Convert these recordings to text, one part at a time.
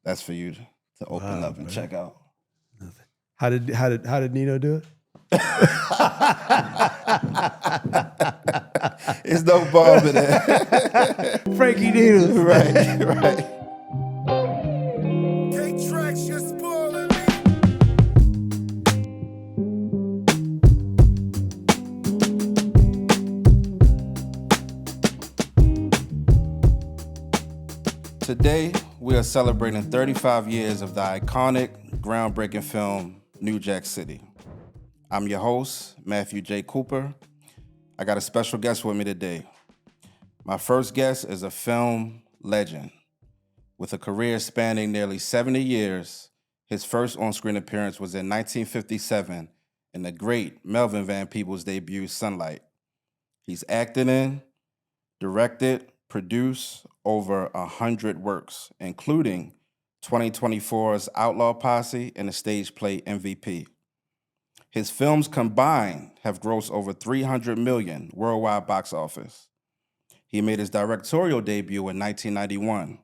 That's for you to open up and man. check out. How did Nino do it? It's no bomb in there. Frankie Needles. Right. K-Tracks, you're spoiling me. Today, we are celebrating 35 years of the iconic, groundbreaking film, New Jack City. I'm your host, Matthew J. Cooper. I got a special guest with me today. My first guest is a film legend. With a career spanning nearly 70 years, his first on-screen appearance was in 1957 in the great Melvin Van Peebles' debut, Sunlight. He's acted in, directed, produced over 100 works, including 2024's Outlaw Posse and the stage play MVP. His films combined have grossed over $300 million worldwide box office. He made his directorial debut in 1991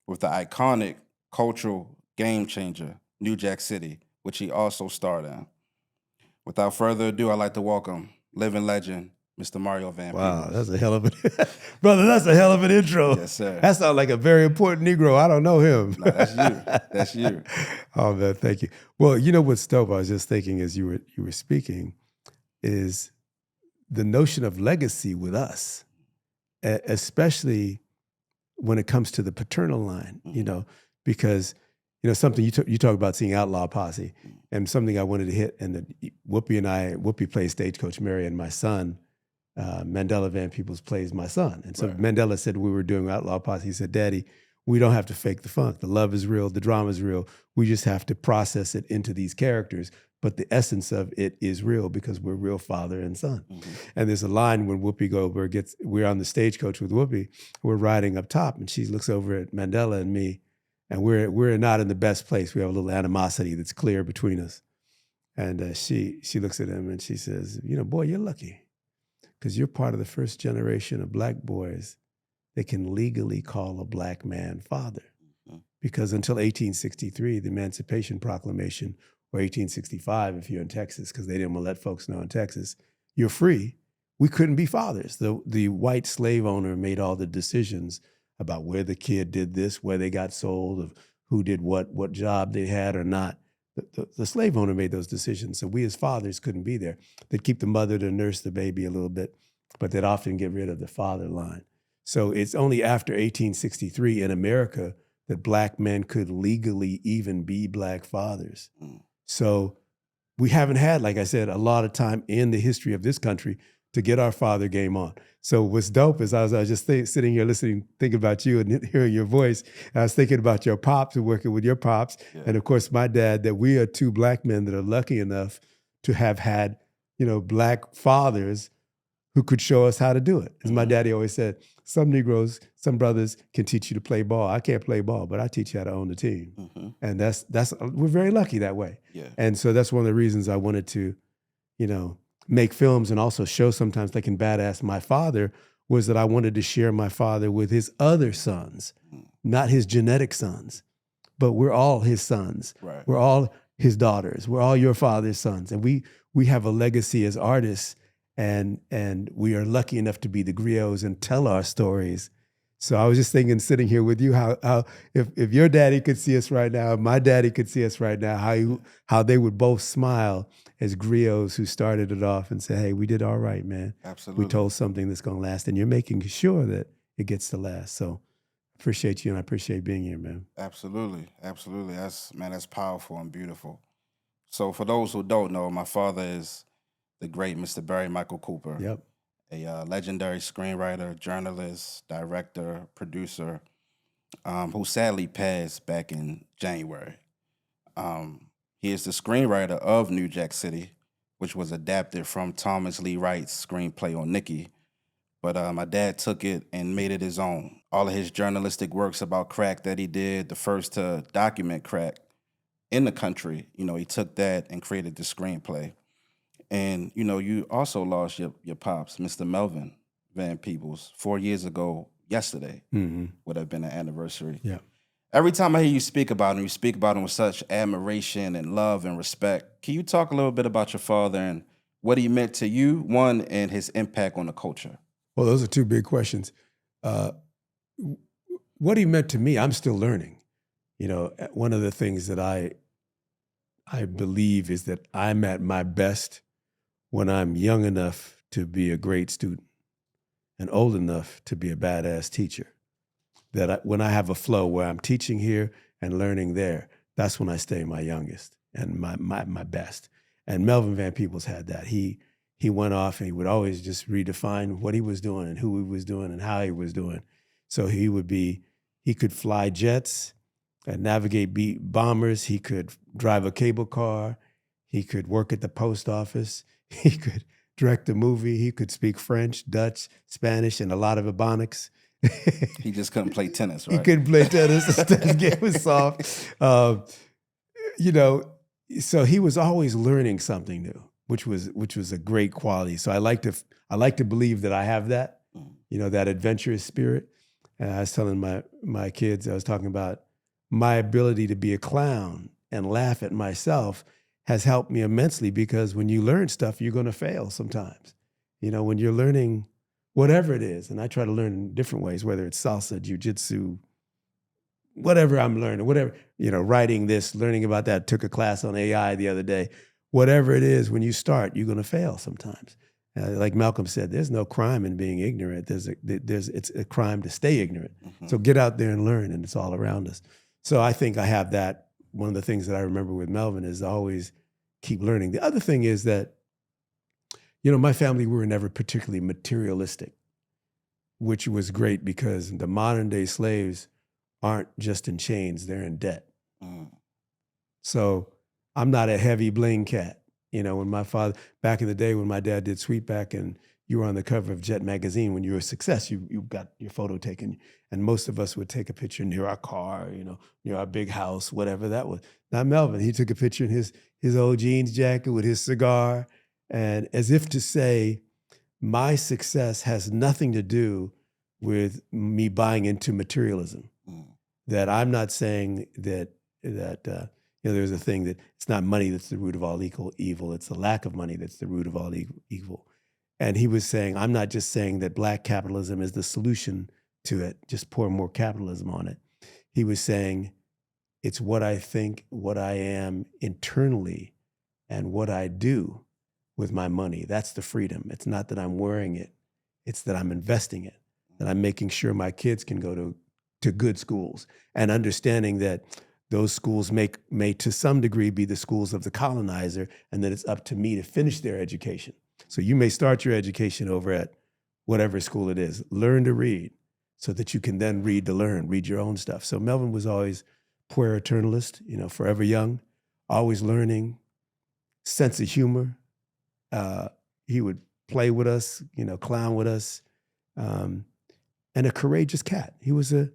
with the iconic cultural game changer, New Jack City, which he also starred in. Without further ado, I'd like to welcome living legend, Mr. Mario Van Peebles. Wow, that's a hell of an brother. That's a hell of an intro. Yes, sir. That sounds like a very important Negro. I don't know him. No, that's you. That's you. Oh man, thank you. Well, you know what's dope? I was just thinking as you were speaking, is the notion of legacy with us, especially when it comes to the paternal line. You know, because something you talk about seeing Outlaw Posse, and something I wanted to hit, and that Whoopi plays Stagecoach Mary, and my son. Mandela Van Peebles plays my son. And so right. Mandela said we were doing Outlaw Posse. He said, Daddy, we don't have to fake the funk. The love is real. The drama is real. We just have to process it into these characters. But the essence of it is real because we're real father and son. Mm-hmm. And there's a line when Whoopi Goldberg we're on the stagecoach with Whoopi. We're riding up top and she looks over at Mandela and me. And we're not in the best place. We have a little animosity that's clear between us. And she looks at him and she says, boy, you're lucky. Because you're part of the first generation of black boys that can legally call a black man father. Mm-hmm. Because until 1863, the Emancipation Proclamation, or 1865 if you're in Texas, because they didn't want to let folks know in Texas, you're free. We couldn't be fathers. The white slave owner made all the decisions about where the kid did this, where they got sold, of who did what job they had or not. The slave owner made those decisions. So we as fathers couldn't be there. They'd keep the mother to nurse the baby a little bit, but they'd often get rid of the father line. So it's only after 1863 in America that black men could legally even be black fathers. So we haven't had, like I said, a lot of time in the history of this country to get our father game on. So what's dope is I was just sitting here listening, thinking about you and hearing your voice. And I was thinking about your pops and working with your pops. Yeah. And of course, my dad, that we are two black men that are lucky enough to have had, black fathers who could show us how to do it. As my daddy always said, some Negroes, some brothers can teach you to play ball. I can't play ball, but I teach you how to own the team. Mm-hmm. And that's we're very lucky that way. Yeah. And so that's one of the reasons I wanted to, make films and also show sometimes like in Badass, my father, was that I wanted to share my father with his other sons, not his genetic sons, but we're all his sons. Right. We're all his daughters. We're all your father's sons. And we have a legacy as artists and we are lucky enough to be the griots and tell our stories. So I was just thinking, sitting here with you, how if your daddy could see us right now, my daddy could see us right now, how they would both smile as griots who started it off and say, hey, we did all right, man. Absolutely. We told something that's going to last, and you're making sure that it gets to last. So appreciate you, and I appreciate being here, man. Absolutely. That's powerful and beautiful. So for those who don't know, my father is the great Mr. Barry Michael Cooper. Yep. A legendary screenwriter, journalist, director, producer, who sadly passed back in January. He is the screenwriter of New Jack City, which was adapted from Thomas Lee Wright's screenplay on Nicky. But my dad took it and made it his own. All of his journalistic works about crack that he did, the first to document crack in the country, he took that and created the screenplay. And, you also lost your pops, Mr. Melvin Van Peebles, 4 years ago yesterday would have been an anniversary. Yeah. Every time I hear you speak about him, you speak about him with such admiration and love and respect. Can you talk a little bit about your father and what he meant to you, one, and his impact on the culture? Well, those are two big questions. Uh, what he meant to me, I'm still learning. You know, one of the things that I believe is that I'm at my best when I'm young enough to be a great student and old enough to be a badass teacher. When I have a flow where I'm teaching here and learning there, that's when I stay my youngest and my best. And Melvin Van Peebles had that. He went off and he would always just redefine what he was doing and who he was doing and how he was doing. So he could fly jets and navigate bombers. He could drive a cable car. He could work at the post office. He could direct a movie. He could speak French, Dutch, Spanish, and a lot of Ebonics. He just couldn't play tennis, right? He couldn't play tennis. His game was soft. You know, so he was always learning something new, which was a great quality. So I like to believe that I have that, you know, that adventurous spirit. And I was telling my kids, I was talking about my ability to be a clown and laugh at myself has helped me immensely, because when you learn stuff, you're going to fail sometimes. You know, when you're learning whatever it is, and I try to learn in different ways, whether it's salsa, jujitsu, whatever I'm learning, whatever, you know, writing this, learning about that, took a class on AI the other day. Whatever it is, when you start, you're going to fail sometimes. Like Malcolm said, there's no crime in being ignorant. It's a crime to stay ignorant. Mm-hmm. So get out there and learn, and it's all around us. So I think I have that. One of the things that I remember with Melvin is always keep learning. The other thing is that, you know, my family, we were never particularly materialistic, which was great because the modern day slaves aren't just in chains, they're in debt. Mm. So I'm not a heavy bling cat. You know, when my father, back in the day when my dad did Sweetback and you were on the cover of Jet magazine, when you were a success, you got your photo taken. And most of us would take a picture near our car, you know, near our big house, whatever that was. Not Melvin. He took a picture in his old jeans jacket with his cigar, and as if to say, my success has nothing to do with me buying into materialism. Mm. That I'm not saying that you know, there's a thing that it's not money that's the root of all evil. It's the lack of money that's the root of all evil. And he was saying, I'm not just saying that black capitalism is the solution to it, just pour more capitalism on it. He was saying, it's what I think, what I am internally, and what I do with my money. That's the freedom. It's not that I'm wearing it. It's that I'm investing it, that I'm making sure my kids can go to good schools, and understanding that those schools may to some degree be the schools of the colonizer, and that it's up to me to finish their education. So you may start your education over at whatever school it is. Learn to read so that you can then read to learn, read your own stuff. So Melvin was always puer-eternalist, you know, forever young, always learning, sense of humor. He would play with us, you know, clown with us, and a courageous cat. He was a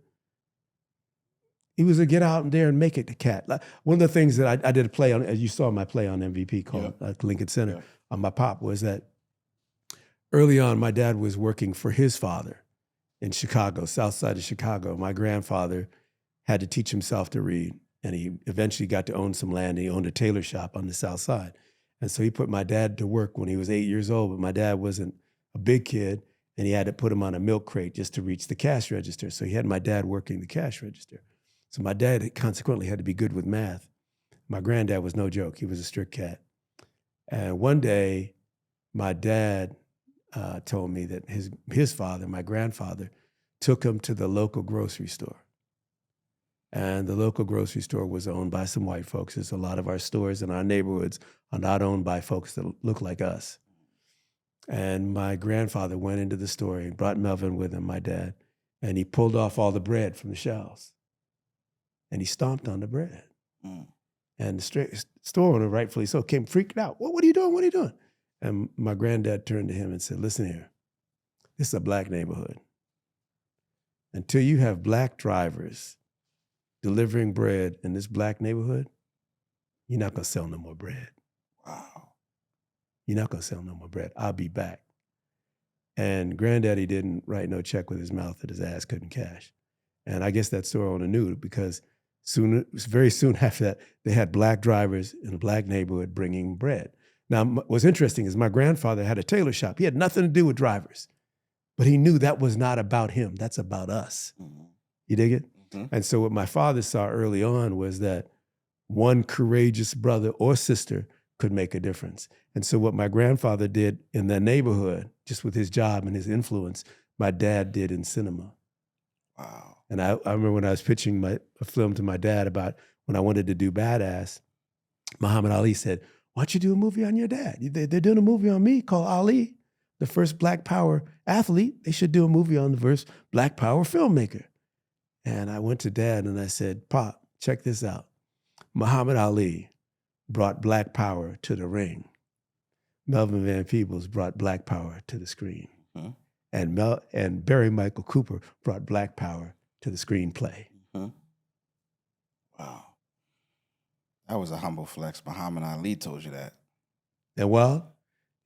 get out there and make it cat. One of the things that I did a play on, as you saw my play on MVP called Lincoln Center on my pop, was that early on, my dad was working for his father in Chicago, south side of Chicago. My grandfather had to teach himself to read, and he eventually got to own some land. He owned a tailor shop on the south side. And so he put my dad to work when he was 8 years old, but my dad wasn't a big kid, and he had to put him on a milk crate just to reach the cash register. So he had my dad working the cash register. So my dad consequently had to be good with math. My granddad was no joke. He was a strict cat. And one day, my dad told me that his father, my grandfather, took him to the local grocery store. And the local grocery store was owned by some white folks. There's a lot of our stores in our neighborhoods are not owned by folks that look like us. And my grandfather went into the store and brought Melvin with him, my dad, and he pulled off all the bread from the shelves. And he stomped on the bread. Mm. And the store owner, rightfully so, came freaked out. What are you doing? What are you doing? And my granddad turned to him and said, listen here, this is a black neighborhood. Until you have black drivers delivering bread in this black neighborhood, you're not going to sell no more bread. Wow. You're not going to sell no more bread. I'll be back. And granddaddy didn't write no check with his mouth that his ass couldn't cash. And I guess that store owner knew because very soon after that, they had black drivers in a black neighborhood bringing bread. Now, what's interesting is my grandfather had a tailor shop. He had nothing to do with drivers, but he knew that was not about him. That's about us. Mm-hmm. You dig it? Mm-hmm. And so what my father saw early on was that one courageous brother or sister could make a difference. And so what my grandfather did in that neighborhood, just with his job and his influence, my dad did in cinema. Wow. And I remember when I was pitching a film to my dad about when I wanted to do Badass, Muhammad Ali said, why don't you do a movie on your dad? They're doing a movie on me called Ali, the first Black Power athlete. They should do a movie on the first Black Power filmmaker. And I went to Dad and I said, Pop, check this out. Muhammad Ali brought Black Power to the ring. Melvin Van Peebles brought Black Power to the screen. Mm-hmm. And Barry Michael Cooper brought Black Power to the screenplay. Mm-hmm. Wow. That was a humble flex. Muhammad Ali told you that. And well,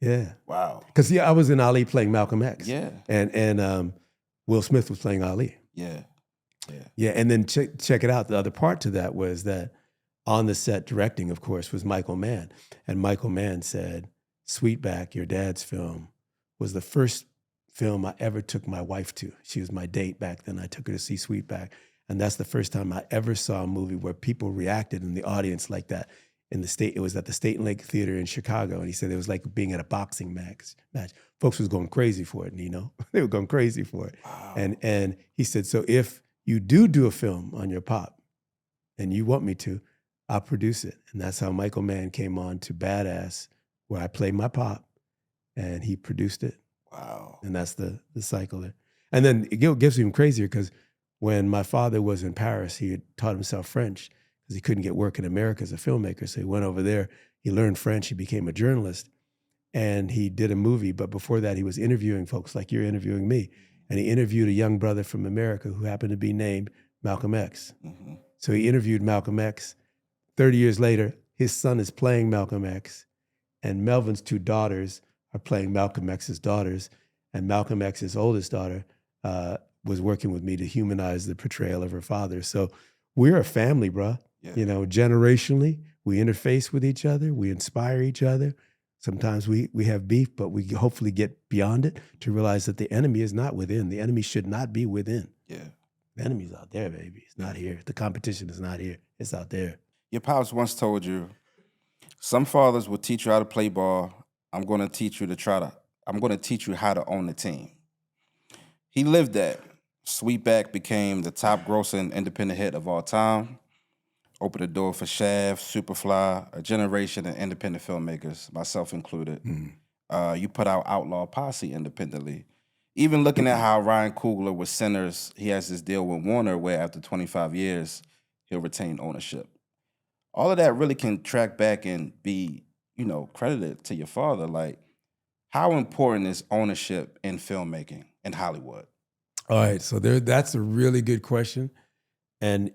yeah. Wow. Because I was in Ali playing Malcolm X. Yeah. And Will Smith was playing Ali. Yeah. Yeah. Yeah, and then check it out. The other part to that was that on the set directing, of course, was Michael Mann. And Michael Mann said, Sweetback, your dad's film, was the first film I ever took my wife to. She was my date back then. I took her to see Sweetback. And that's the first time I ever saw a movie where people reacted in the audience like that. It was at the State and Lake Theater in Chicago. And he said it was like being at a boxing match. Folks was going crazy for it, Nino. They were going crazy for it. Wow. And he said, so if you do a film on your pop and you want me to, I'll produce it. And that's how Michael Mann came on to Badass, where I played my pop and he produced it. Wow. And that's the cycle there. And then it gets even crazier because when my father was in Paris, he had taught himself French because he couldn't get work in America as a filmmaker. So he went over there, he learned French, he became a journalist, and he did a movie. But before that, he was interviewing folks like you're interviewing me. And he interviewed a young brother from America who happened to be named Malcolm X. Mm-hmm. So he interviewed Malcolm X. 30 years later, his son is playing Malcolm X, and Melvin's two daughters are playing Malcolm X's daughters, and Malcolm X's oldest daughter was working with me to humanize the portrayal of her father. So we're a family, bro. Yeah. You know, generationally, we interface with each other, we inspire each other. Sometimes we have beef, but we hopefully get beyond it to realize that the enemy is not within. The enemy should not be within. Yeah. The enemy's out there, baby. It's not here. The competition is not here. It's out there. Your pops once told you, some fathers will teach you how to play ball. I'm going to teach you how to own the team. He lived that. Sweetback became the top grossing independent hit of all time. Opened the door for Shaft, Superfly, a generation of independent filmmakers, myself included. Mm. You put out Outlaw Posse independently. Even looking at how Ryan Coogler with Sinners, he has this deal with Warner where after 25 years, he'll retain ownership. All of that really can track back and be, credited to your father. Like, how important is ownership in filmmaking in Hollywood? All right, so that's a really good question. And,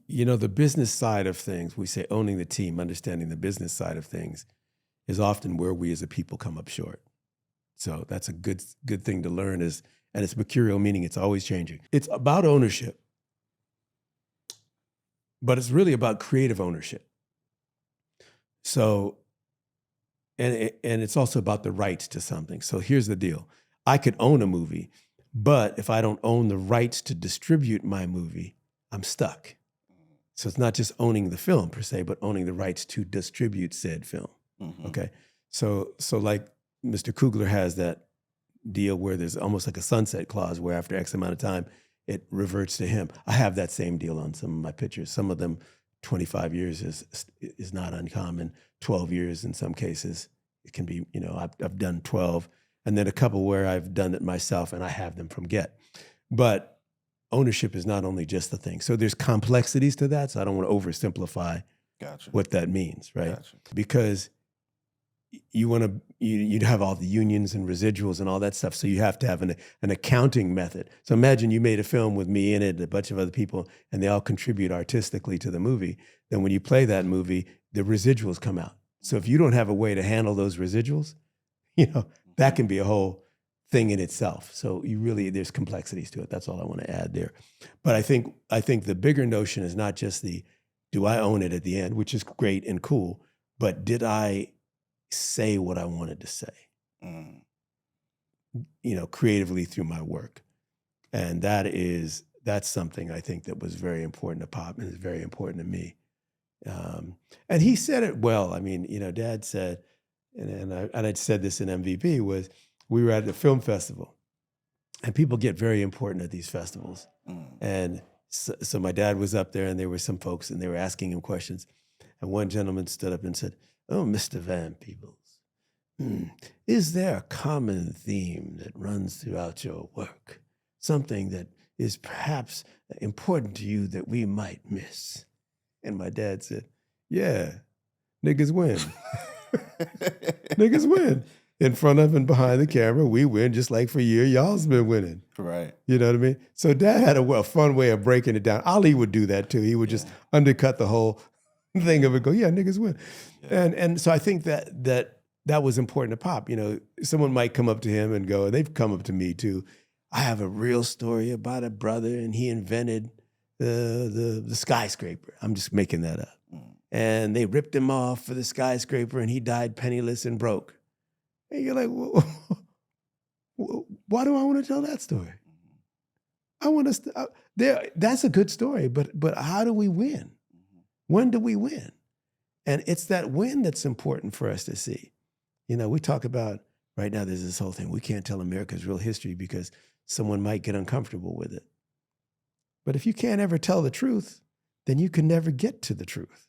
the business side of things, we say owning the team, understanding the business side of things is often where we as a people come up short. So that's a good thing to learn and it's mercurial, meaning it's always changing. It's about ownership, but it's really about creative ownership. So, and it's also about the rights to something. So here's the deal. I could own a movie, but if I don't own the rights to distribute my movie, I'm stuck. So it's not just owning the film per se, but owning the rights to distribute said film. Mm-hmm. Okay. So like Mr. Coogler has that deal where there's almost like a sunset clause where after X amount of time, it reverts to him. I have that same deal on some of my pictures. Some of them, 25 years is not uncommon. 12 years in some cases. It can be, I've done 12, and then a couple where I've done it myself and I have them from Get. But ownership is not only just the thing. So there's complexities to that. So I don't want to oversimplify what that means, right? Gotcha. Because you'd have all the unions and residuals and all that stuff. So you have to have an accounting method. So imagine you made a film with me in it, and a bunch of other people, and they all contribute artistically to the movie. Then when you play that movie, the residuals come out. So if you don't have a way to handle those residuals, that can be a whole thing in itself. So there's complexities to it. That's all I want to add there. But I think the bigger notion is not just do I own it at the end, which is great and cool, but did I say what I wanted to say, creatively through my work? And that's something I think that was very important to Pop and is very important to me. And he said it well. I mean, Dad said, and I'd said this in MVP, was we were at the film festival, and people get very important at these festivals. And so my dad was up there, and there were some folks, and they were asking him questions. And one gentleman stood up and said, "Oh, Mr. Van Peebles, is there a common theme that runs throughout your work? Something that is perhaps important to you that we might miss?" And my dad said, "Yeah, niggas win." Niggas win. In front of and behind the camera, we win just like for years y'all's been winning. Right. You know what I mean? So Dad had a fun way of breaking it down. Ali would do that too. He would just undercut the whole thing of it, go, yeah, niggas win. Yeah. And so I think that was important to Pop. Someone might come up to him and go, and they've come up to me too, "I have a real story about a brother and he invented the skyscraper." I'm just making that up. And they ripped him off for the skyscraper and he died penniless and broke. And you're like, well, why do I want to tell that story? I want to, that's a good story, but how do we win? When do we win? And it's that win that's important for us to see. We talk about, right now there's this whole thing, we can't tell America's real history because someone might get uncomfortable with it. But if you can't ever tell the truth, then you can never get to the truth.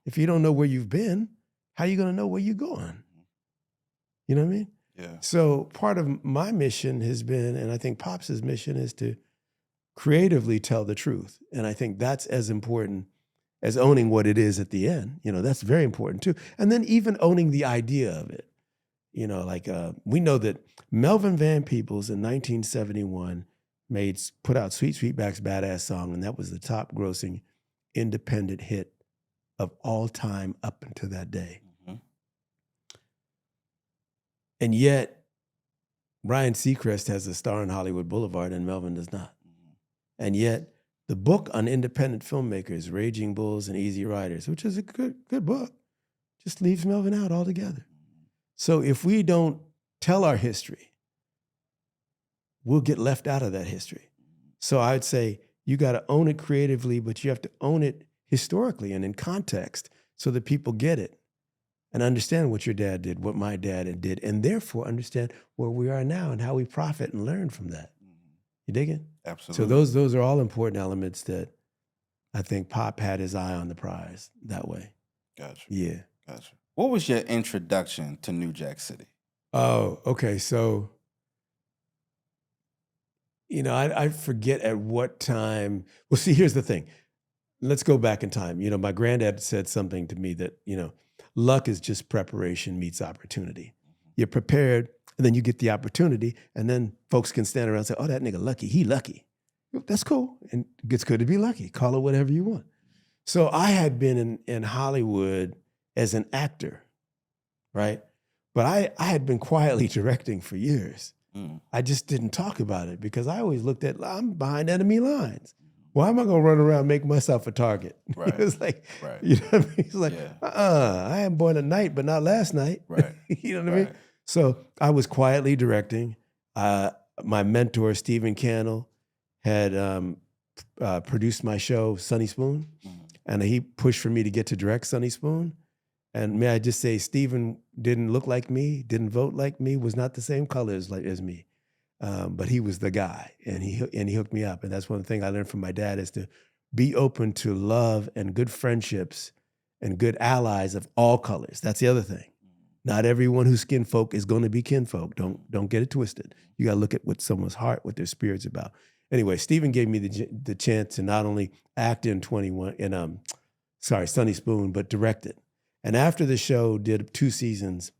If you don't know where you've been, how are you going to know where you're going? You know what I mean? Yeah. So part of my mission has been, and I think Pop's mission is to creatively tell the truth. And I think that's as important as owning what it is at the end. That's very important too. And then even owning the idea of it. We know that Melvin Van Peebles in 1971 put out Sweet Sweetback's Badass Song, and that was the top grossing independent hit of all time up until that day. And yet, Ryan Seacrest has a star in Hollywood Boulevard and Melvin does not. And yet, the book on independent filmmakers, Raging Bulls and Easy Riders, which is a good book, just leaves Melvin out altogether. So if we don't tell our history, we'll get left out of that history. So I'd say you got to own it creatively, but you have to own it historically and in context so that people get it and understand what your dad did, what my dad did, and therefore understand where we are now and how we profit and learn from that. You dig it? Absolutely. So those are all important elements that I think Pop had his eye on the prize that way. Gotcha. Yeah. Gotcha. What was your introduction to New Jack City? Oh, okay. So, I forget at what time. Well, see, here's the thing. Let's go back in time. My granddad said something to me that, luck is just preparation meets opportunity. You're prepared, and then you get the opportunity, and then folks can stand around and say, "Oh, that nigga lucky. He lucky." That's cool. And it's good to be lucky. Call it whatever you want. So I had been in Hollywood as an actor, right? But I had been quietly directing for years. I just didn't talk about it because I always looked at, I'm behind enemy lines. Why am I going to run around and make myself a target? Right. It's like, right. You know what I mean? It's like, I am born at night, but not last night. Right. You know what I mean? So I was quietly directing. My mentor, Stephen Cannell, had produced my show, Sunny Spoon. And he pushed for me to get to direct Sunny Spoon. And may I just say, Stephen didn't look like me, didn't vote like me, was not the same color as me. But he was the guy, and he hooked me up. And that's one thing I learned from my dad is to be open to love and good friendships and good allies of all colors. That's the other thing. Not everyone who's kinfolk is going to be kinfolk. Don't get it twisted. You got to look at what someone's heart, what their spirit's about. Anyway, Stephen gave me the chance to not only act in Sunny Spoon, but direct it. And after the show did 2 seasons,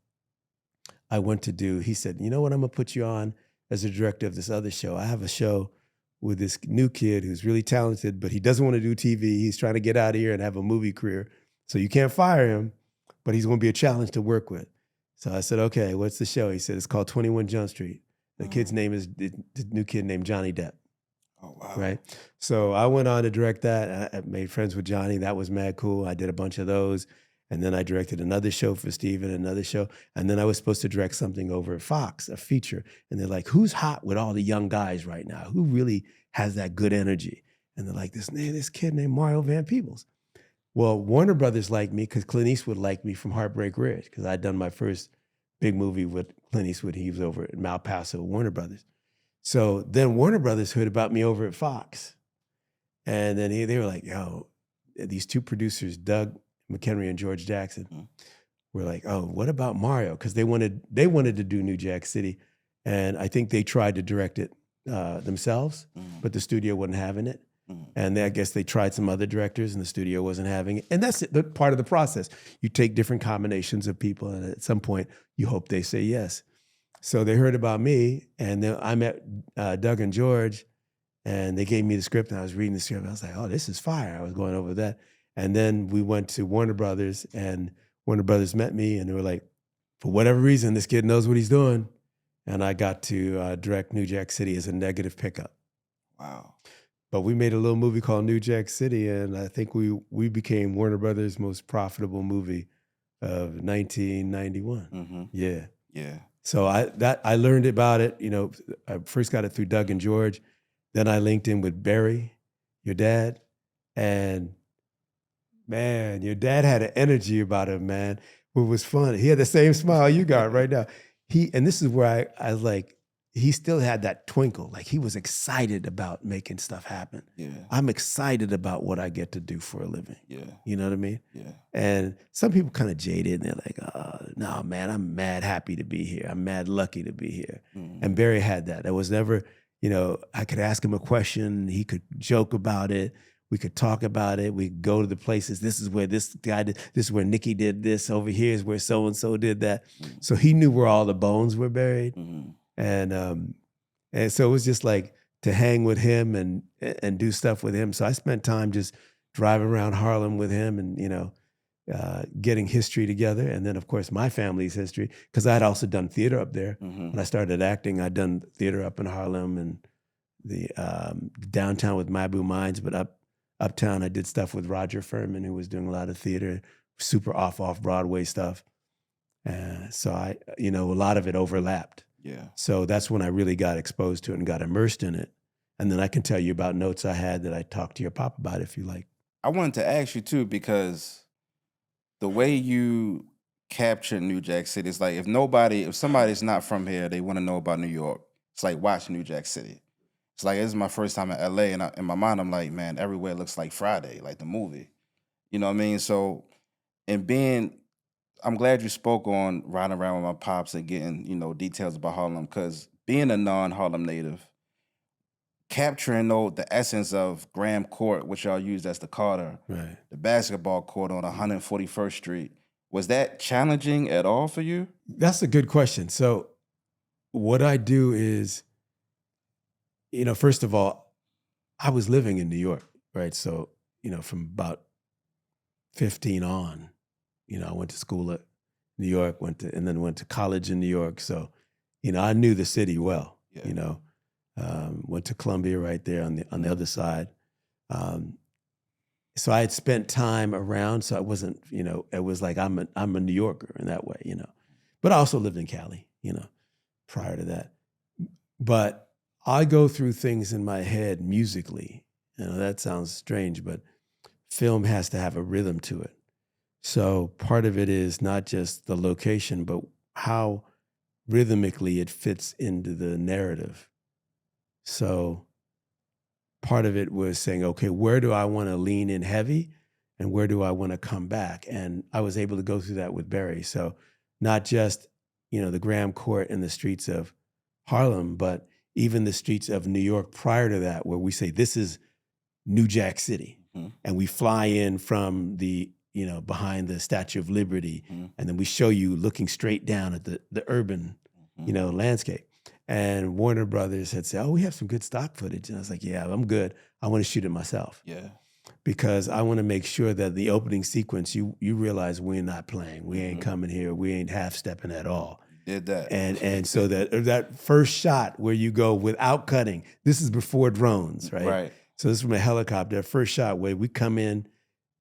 he said, "You know what, I'm going to put you on as a director of this other show. I have a show with this new kid who's really talented, but he doesn't want to do TV. He's trying to get out of here and have a movie career. So you can't fire him, but he's going to be a challenge to work with." So I said, "Okay, what's the show?" He said, "It's called 21 Jump Street." The kid's name is the new kid named Johnny Depp. Oh, wow. Right. So I went on to direct that. I made friends with Johnny. That was mad cool. I did a bunch of those. And then I directed another show for Steven, another show. And then I was supposed to direct something over at Fox, a feature. And they're like, who's hot with all the young guys right now? Who really has that good energy? And they're like, this kid named Mario Van Peebles. Well, Warner Brothers liked me because Clint Eastwood liked me from Heartbreak Ridge, because I'd done my first big movie with Clint Eastwood. He was over at Malpaso, Warner Brothers. So then Warner Brothers heard about me over at Fox. And then they were like, yo, these two producers, Doug McHenry and George Jackson, were like, oh, what about Mario? Because they wanted to do New Jack City. And I think they tried to direct it themselves, but the studio wasn't having it. And I guess they tried some other directors and the studio wasn't having it. And that's part of the process. You take different combinations of people, and at some point you hope they say yes. So they heard about me, and then I met Doug and George, and they gave me the script, and I was reading the script. I was like, oh, this is fire. I was going over that. And then we went to Warner Brothers, and Warner Brothers met me, and they were like, for whatever reason, this kid knows what he's doing. And I got to direct New Jack City as a negative pickup. Wow. But we made a little movie called New Jack City, and I think we became Warner Brothers' most profitable movie of 1991. Yeah. Yeah. So I learned about it. You know, I first got it through Doug and George. Then I linked in with Barry, your dad, and man, your dad had an energy about him, man. What was fun. He had the same smile you got right now. And this is where I was like, he still had that twinkle. Like, he was excited about making stuff happen. Yeah. I'm excited about what I get to do for a living. Yeah. You know what I mean? Yeah. And some people kind of jaded, and they're like, oh, no, man, I'm mad happy to be here. I'm mad lucky to be here. And Barry had that. There was never, you know, I could ask him a question. He could joke about it. We could talk about it. We could go to the places. This is where this guy did. This is where Nikki did this. Over here is where so-and-so did that. So he knew where all the bones were buried. And so it was just like to hang with him and do stuff with him. So I spent time just driving around Harlem with him and, you know, getting history together. And then, of course, my family's history, because I had also done theater up there. When I started acting, I'd done theater up in Harlem and the downtown with Mabu Mines, but uptown I did stuff with Roger Furman, who was doing a lot of theater, super off Broadway stuff. So I, you know, a lot of it overlapped. Yeah. So that's when I really got exposed to it and got immersed in it. And then I can tell you about notes I had that I talked to your pop about if you like. I wanted to ask you too, because the way you capture New Jack City, it's like if somebody's not from here, they want to know about New York. It's like watch New Jack City. It's like, this is my first time in LA, and in my mind, I'm like, man, everywhere looks like Friday, like the movie. You know what I mean? So, I'm glad you spoke on riding around with my pops and getting, you know, details about Harlem, because being a non-Harlem native, capturing the essence of Graham Court, which y'all used as the Carter, Right. the basketball court on 141st Street, was that challenging at all for you? That's a good question. So what I do is, you know, first of all, I was living in New York, right? So, you know, from about 15 on, you know, I went to school at New York, went to college in New York. So, you know, I knew the city well. Yeah. You know, went to Columbia right there on the other side. So I had spent time around. So I wasn't, you know, it was like I'm a New Yorker in that way, you know. But I also lived in Cali, you know, prior to that. But I go through things in my head musically. You know, that sounds strange, but film has to have a rhythm to it. So part of it is not just the location, but how rhythmically it fits into the narrative. So part of it was saying, okay, where do I want to lean in heavy and where do I want to come back? And I was able to go through that with Barry. So not just, you know, the Graham Court and the streets of Harlem, but even the streets of New York prior to that, where we say this is New Jack City. And we fly in from the, you know, behind the Statue of Liberty. And then we show you looking straight down at the urban, you know, landscape. And Warner Brothers had said, oh, we have some good stock footage. And I was like, yeah, I'm good. I want to shoot it myself. Yeah. Because I want to make sure that the opening sequence, you realize we're not playing. We ain't coming here. We ain't half-stepping at all. Did that. And so that first shot where you go without cutting, this is before drones, right? Right. So this is from a helicopter, that first shot where we come in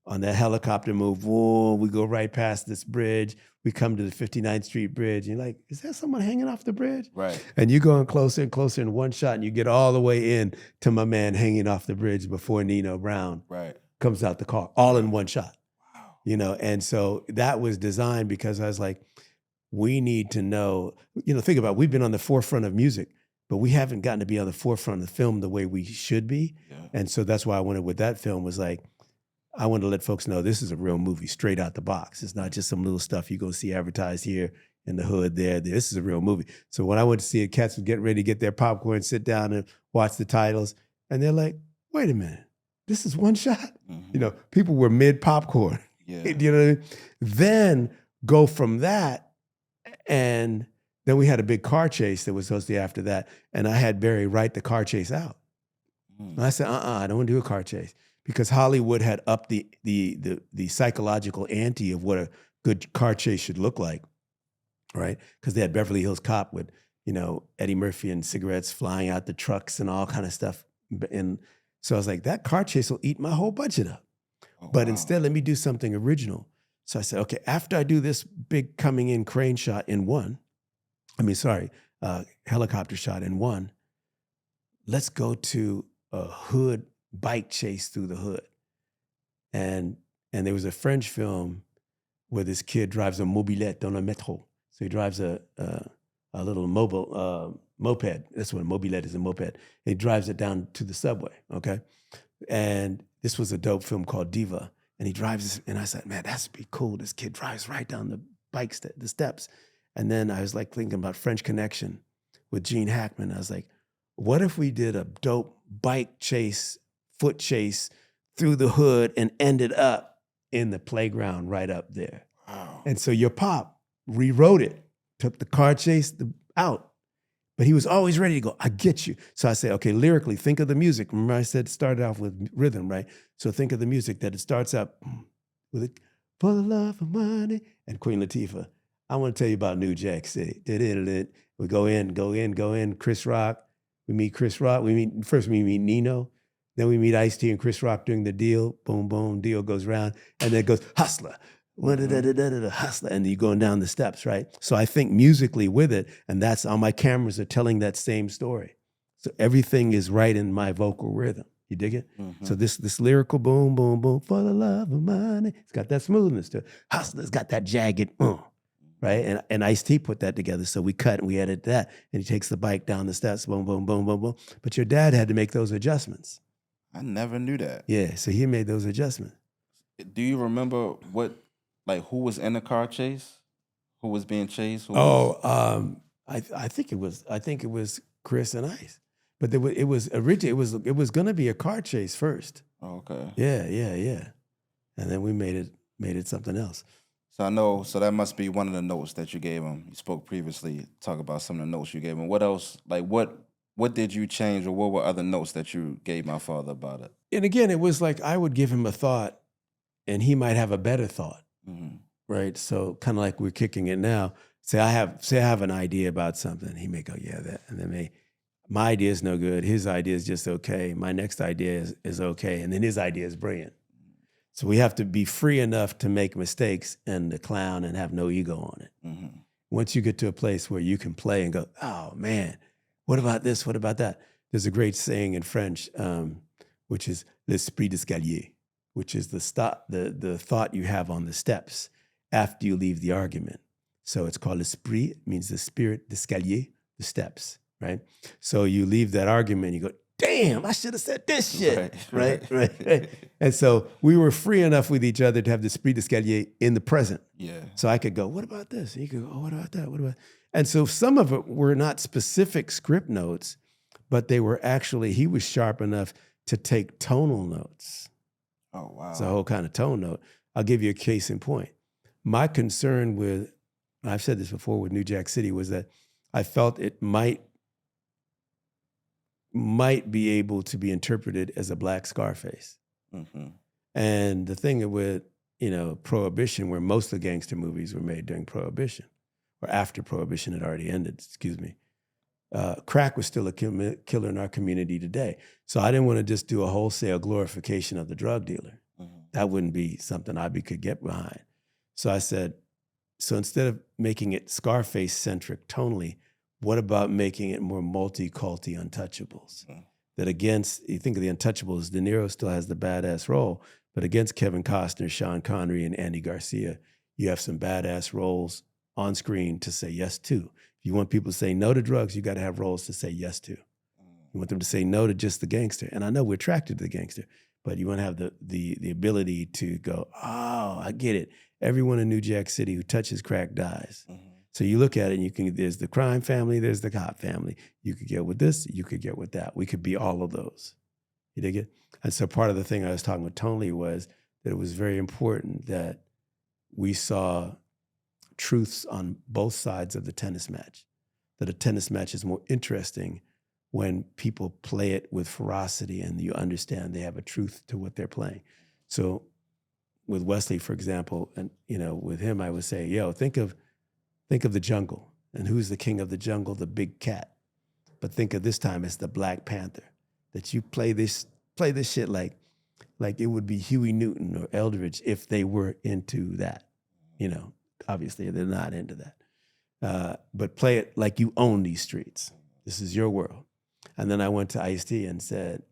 on that helicopter move, whoa, we go right past this bridge, we come to the 59th Street Bridge, and you're like, is there someone hanging off the bridge? Right. And you're going closer and closer in one shot, and you get all the way in to my man hanging off the bridge before Nino Brown Right. comes out the car, all in one shot. Wow. You know, and so that was designed because I was like, we need to know, you know, think about it, we've been on the forefront of music, but we haven't gotten to be on the forefront of film the way we should be. Yeah. And so that's why I wanted with that film was like, I wanted to let folks know this is a real movie straight out the box. It's not just some little stuff you go see advertised here in the hood there. This is a real movie. So when I went to see it, cats would get ready to get their popcorn, sit down and watch the titles. And they're like, wait a minute, this is one shot? Mhm. You know, people were mid popcorn. Yeah. You know what I mean? Then go from that, and then we had a big car chase that was supposed to be after that, and I had Barry write the car chase out. Mm. And I said, I don't want to do a car chase because Hollywood had upped the psychological ante of what a good car chase should look like, right? Because they had Beverly Hills Cop with, you know, Eddie Murphy and cigarettes flying out the trucks and all kind of stuff. And so I was like, that car chase will eat my whole budget up. Oh, But wow. instead, let me do something original. So I said, okay, after I do this big coming in crane shot in helicopter shot in one, let's go to a hood bike chase through the hood. And there was a French film where this kid drives a mobilette dans le métro. So he drives a little moped. That's what a mobilette is, a moped. And he drives it down to the subway, okay? And this was a dope film called Diva. And he drives this, and I said, man, that's be cool. This kid drives right down the the steps. And then I was like thinking about French Connection with Gene Hackman. I was like, what if we did a dope bike chase, foot chase through the hood and ended up in the playground right up there? Wow. And so your pop rewrote it, took the car chase out. But he was always ready to go, I get you. So I say, okay, lyrically, think of the music. Remember I said it started off with rhythm, right? So think of the music that it starts up with it, for the love of money, and Queen Latifah. I want to tell you about New Jack City. We go in, Chris Rock. We meet Chris Rock. We meet Nino. Then we meet Ice-T and Chris Rock doing the deal. Boom, boom, deal goes around. And then it goes, hustler. Hustler, and you're going down the steps, right? So I think musically with it, and that's all my cameras are telling that same story. So everything is right in my vocal rhythm. You dig it? Mhm. So this lyrical boom, boom, boom, for the love of money. It's got that smoothness to it. Hustler's got that jagged, right? And Ice-T put that together. So we cut and we edit that. And he takes the bike down the steps, boom, boom, boom, boom, boom. But your dad had to make those adjustments. I never knew that. Yeah, so he made those adjustments. Do you remember who was in the car chase? Who was being chased? I think it was Chris and Ice. But it was going to be a car chase first. Oh, okay. Yeah. And then we made it something else. So that must be one of the notes that you gave him. You spoke previously, talk about some of the notes you gave him. What else, what did you change, or what were other notes that you gave my father about it? And again, it was like I would give him a thought and he might have a better thought, Mm-hmm. right? So kind of like we're kicking it now. Say I have an idea about something. He may go, yeah, that. And then my idea is no good. His idea is just okay. My next idea is okay. And then his idea is brilliant. So we have to be free enough to make mistakes and the clown and have no ego on it. Mm-hmm. Once you get to a place where you can play and go, oh man, what about this? What about that? There's a great saying in French, which is l'esprit d'escalier, which is the thought you have on the steps after you leave the argument. So it's called l'esprit, it means the spirit d'escalier, the steps, right? So you leave that argument, you go, damn, I should have said this shit, right? And so we were free enough with each other to have the esprit d'escalier in the present. Yeah. So I could go, what about this? And you could go, oh, what about that? What about? And so some of it were not specific script notes, but they were actually, he was sharp enough to take tonal notes. Oh, wow. It's a whole kind of tone note. I'll give you a case in point. My concern with, I've said this before with New Jack City, was that I felt it might be able to be interpreted as a black Scarface. Mm-hmm. And the thing with, Prohibition, where most of the gangster movies were made during Prohibition, or after Prohibition had already ended, excuse me. Crack was still a killer in our community today. So I didn't want to just do a wholesale glorification of the drug dealer. That wouldn't be something I could get behind. So I said, so instead of making it Scarface-centric tonally, what about making it more multi-culti untouchables? That against, you think of the untouchables, De Niro still has the badass role, but against Kevin Costner, Sean Connery, and Andy Garcia, you have some badass roles on screen to say yes to. If you want people to say no to drugs, you got to have roles to say yes to. You want them to say no to just the gangster. And I know we're attracted to the gangster, but you want to have the ability to go, oh, I get it. Everyone in New Jack City who touches crack dies. So you look at it and there's the crime family, there's the cop family. You could get with this, you could get with that. We could be all of those. You dig it? And so part of the thing I was talking with Tony was that it was very important that we saw truths on both sides of the tennis match. That a tennis match is more interesting when people play it with ferocity and you understand they have a truth to what they're playing. So with Wesley, for example, and with him, I would say, think of the jungle. And who's the king of the jungle? The big cat. But think of this time as the Black Panther. That you play this shit like it would be Huey Newton or Eldridge if they were into that. Obviously they're not into that. But play it like you own these streets. This is your world. And then I went to Ice-T and said,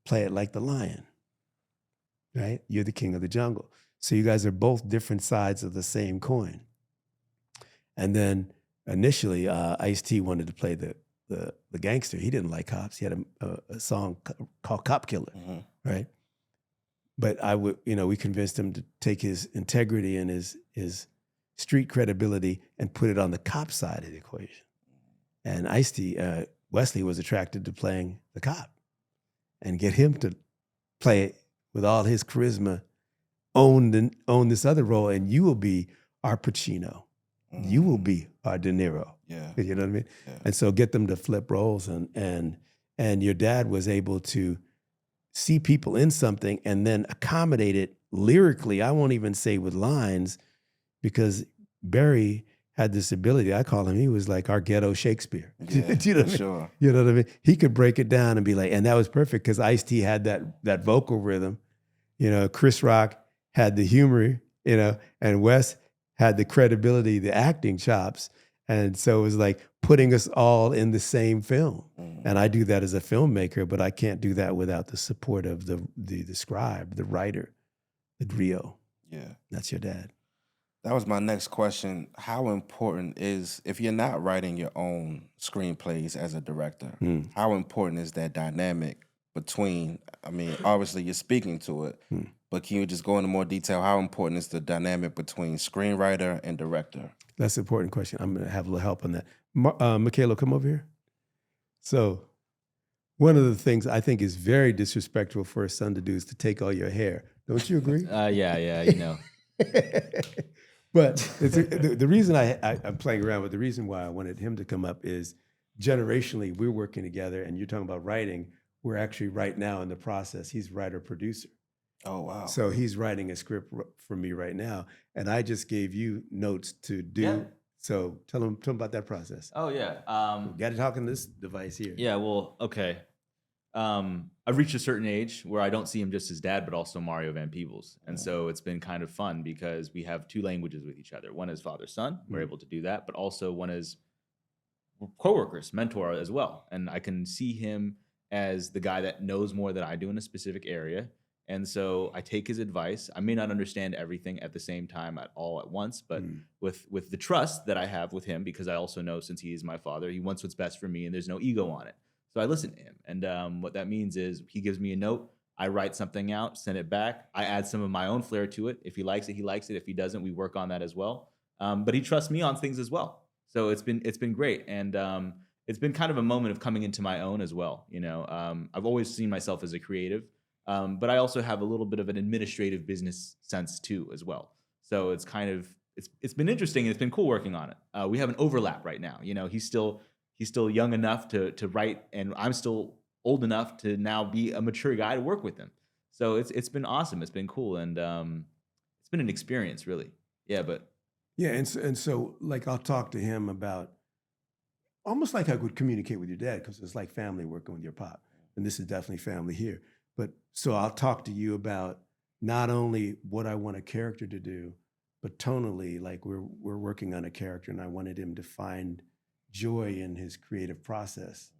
play it like the lion, right? You're the king of the jungle. So you guys are both different sides of the same coin. And then initially, Ice-T wanted to play the gangster. He didn't like cops. He had a song called Cop Killer, right? But we convinced him to take his integrity and his street credibility and put it on the cop side of the equation. And Ice-T, Wesley was attracted to playing the cop and get him to play it with all his charisma, own this other role, and you will be our Pacino. You will be our De Niro. Yeah. You know what I mean? Yeah. And so get them to flip roles and your dad was able to see people in something and then accommodate it lyrically. I won't even say with lines, because Barry had this ability. I call him, he was like our ghetto Shakespeare. Yeah, you know what I mean? sure. You know what I mean? He could break it down and be like, and that was perfect because Ice-T had that vocal rhythm. Chris Rock had the humor, and Wes had the credibility, the acting chops. And so it was like putting us all in the same film. And I do that as a filmmaker, but I can't do that without the support of the scribe, the writer, the griot. Yeah. That's your dad. That was my next question. How important is, if you're not writing your own screenplays as a director, how important is that dynamic between, obviously you're speaking to it, but can you just go into more detail? How important is the dynamic between screenwriter and director? That's an important question. I'm going to have a little help on that. Makaylo, come over here. So one of the things I think is very disrespectful for a son to do is to take all your hair. Don't you agree? Yeah. But the reason I'm playing around with, the reason why I wanted him to come up is generationally, we're working together, and you're talking about writing. We're actually right now in the process. He's writer-producer. Oh, wow. So he's writing a script for me right now, and I just gave you notes to do. Yeah. So tell him about that process. Oh, yeah. Got to talk on this device here. Yeah, well, okay. I've reached a certain age where I don't see him just as dad, but also Mario Van Peebles. And so it's been kind of fun because we have two languages with each other. One is father-son. We're able to do that. But also one is coworkers, mentor as well. And I can see him as the guy that knows more than I do in a specific area. And so I take his advice. I may not understand everything at the same time at once, but with the trust that I have with him, because I also know since he is my father, he wants what's best for me and there's no ego on it. So I listen to him. And what that means is he gives me a note. I write something out, send it back. I add some of my own flair to it. If he likes it, he likes it. If he doesn't, we work on that as well. But he trusts me on things as well. So it's been great. And it's been kind of a moment of coming into my own as well. I've always seen myself as a creative. But I also have a little bit of an administrative business sense too, as well. So it's kind of, it's been interesting and it's been cool working on it. We have an overlap right now. He's still young enough to write, and I'm still old enough to now be a mature guy to work with him. So it's been awesome. It's been cool. And it's been an experience really. Yeah. But Yeah, and so like I'll talk to him about almost like I would communicate with your dad because it's like family working with your pop, and this is definitely family here. But so I'll talk to you about not only what I want a character to do, but tonally, like we're working on a character, and I wanted him to find joy in his creative process,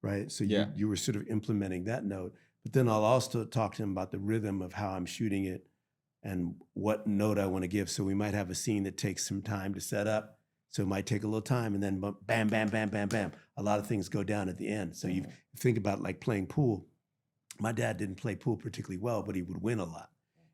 right? So Yeah. you were sort of implementing that note, but then I'll also talk to him about the rhythm of how I'm shooting it and what note I want to give. So we might have a scene that takes some time to set up. So it might take a little time, and then bam, bam, bam, bam, bam. A lot of things go down at the end. So you think about like playing pool. My dad didn't play pool particularly well, but he would win a lot.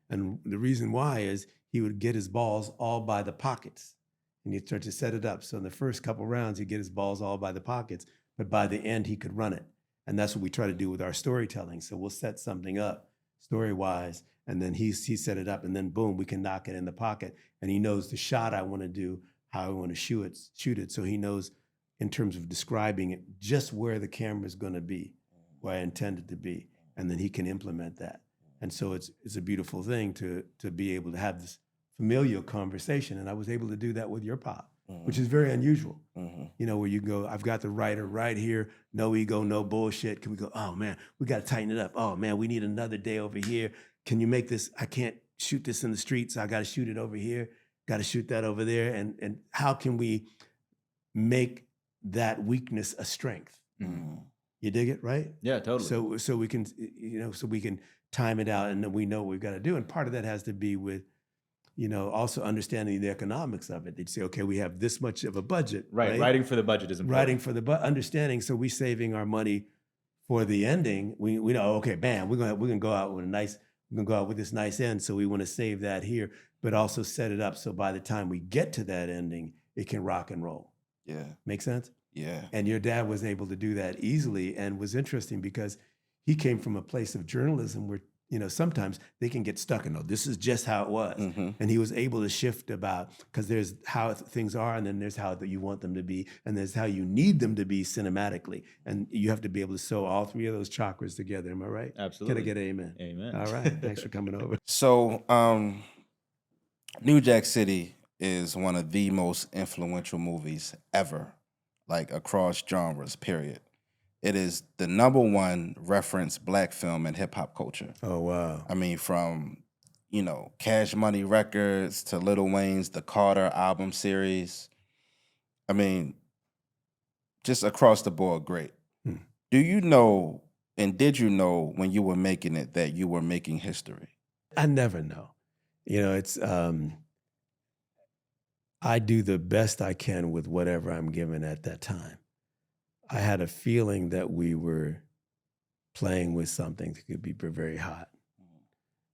And the reason why is he would get his balls all by the pockets, and he'd start to set it up. So in the first couple rounds, he'd get his balls all by the pockets, but by the end, he could run it. And that's what we try to do with our storytelling. So we'll set something up story-wise, and then he set it up, and then boom, we can knock it in the pocket. And he knows the shot I want to do, how I want to shoot it. So he knows in terms of describing it, just where the camera is going to be, where I intend it to be. And then he can implement that. And so it's a beautiful thing to be able to have this familial conversation. And I was able to do that with your pop, which is very unusual. You know, where you go, I've got the writer right here, no ego, no bullshit. Can we go, oh man, we got to tighten it up. Oh man, we need another day over here. Can you make this? I can't shoot this in the streets. I got to shoot it over here. Got to shoot that over there. And how can we make that weakness a strength? You dig it, right? Yeah, totally. So we can, you know, so we can time it out, and then we know what we've got to do. And part of that has to be with, you know, also understanding the economics of it. They'd say, okay, we have this much of a budget. Right. Writing for the budget is important. Writing for the understanding. So we saving our money for the ending. We know, okay, bam, we're gonna go out with this nice end. So we want to save that here, but also set it up so by the time we get to that ending, it can rock and roll. Yeah. Make sense? Yeah. And your dad was able to do that easily, and was interesting because he came from a place of journalism where, you know, sometimes they can get stuck in, oh, this is just how it was. And he was able to shift about, because there's how things are, and then there's how that you want them to be, and there's how you need them to be cinematically. And you have to be able to sew all three of those chakras together. Am I right? Absolutely. Can I get an amen? Amen. All right. Thanks for coming over. So, New Jack City is one of the most influential movies ever, like across genres, period. It is the #1 reference Black film in hip hop culture. Oh, wow. I mean, from, you know, Cash Money Records to Lil Wayne's The Carter album series. I mean, just across the board, great. Do you know, and did you know when you were making it that you were making history? I never know. You know, it's, I do the best I can with whatever I'm given at that time. I had a feeling that we were playing with something that could be very hot,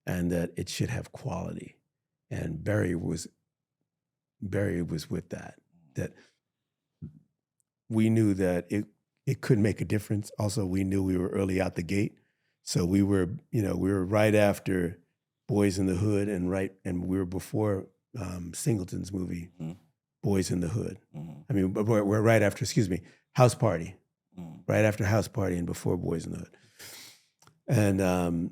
and that it should have quality. And Barry was with that. That we knew that it could make a difference. Also, we knew we were early out the gate, so we were right after Boys in the Hood, and we were before Singleton's movie, Boys in the Hood. I mean, we're right after, House Party. Right after House Party and before Boys in the Hood. And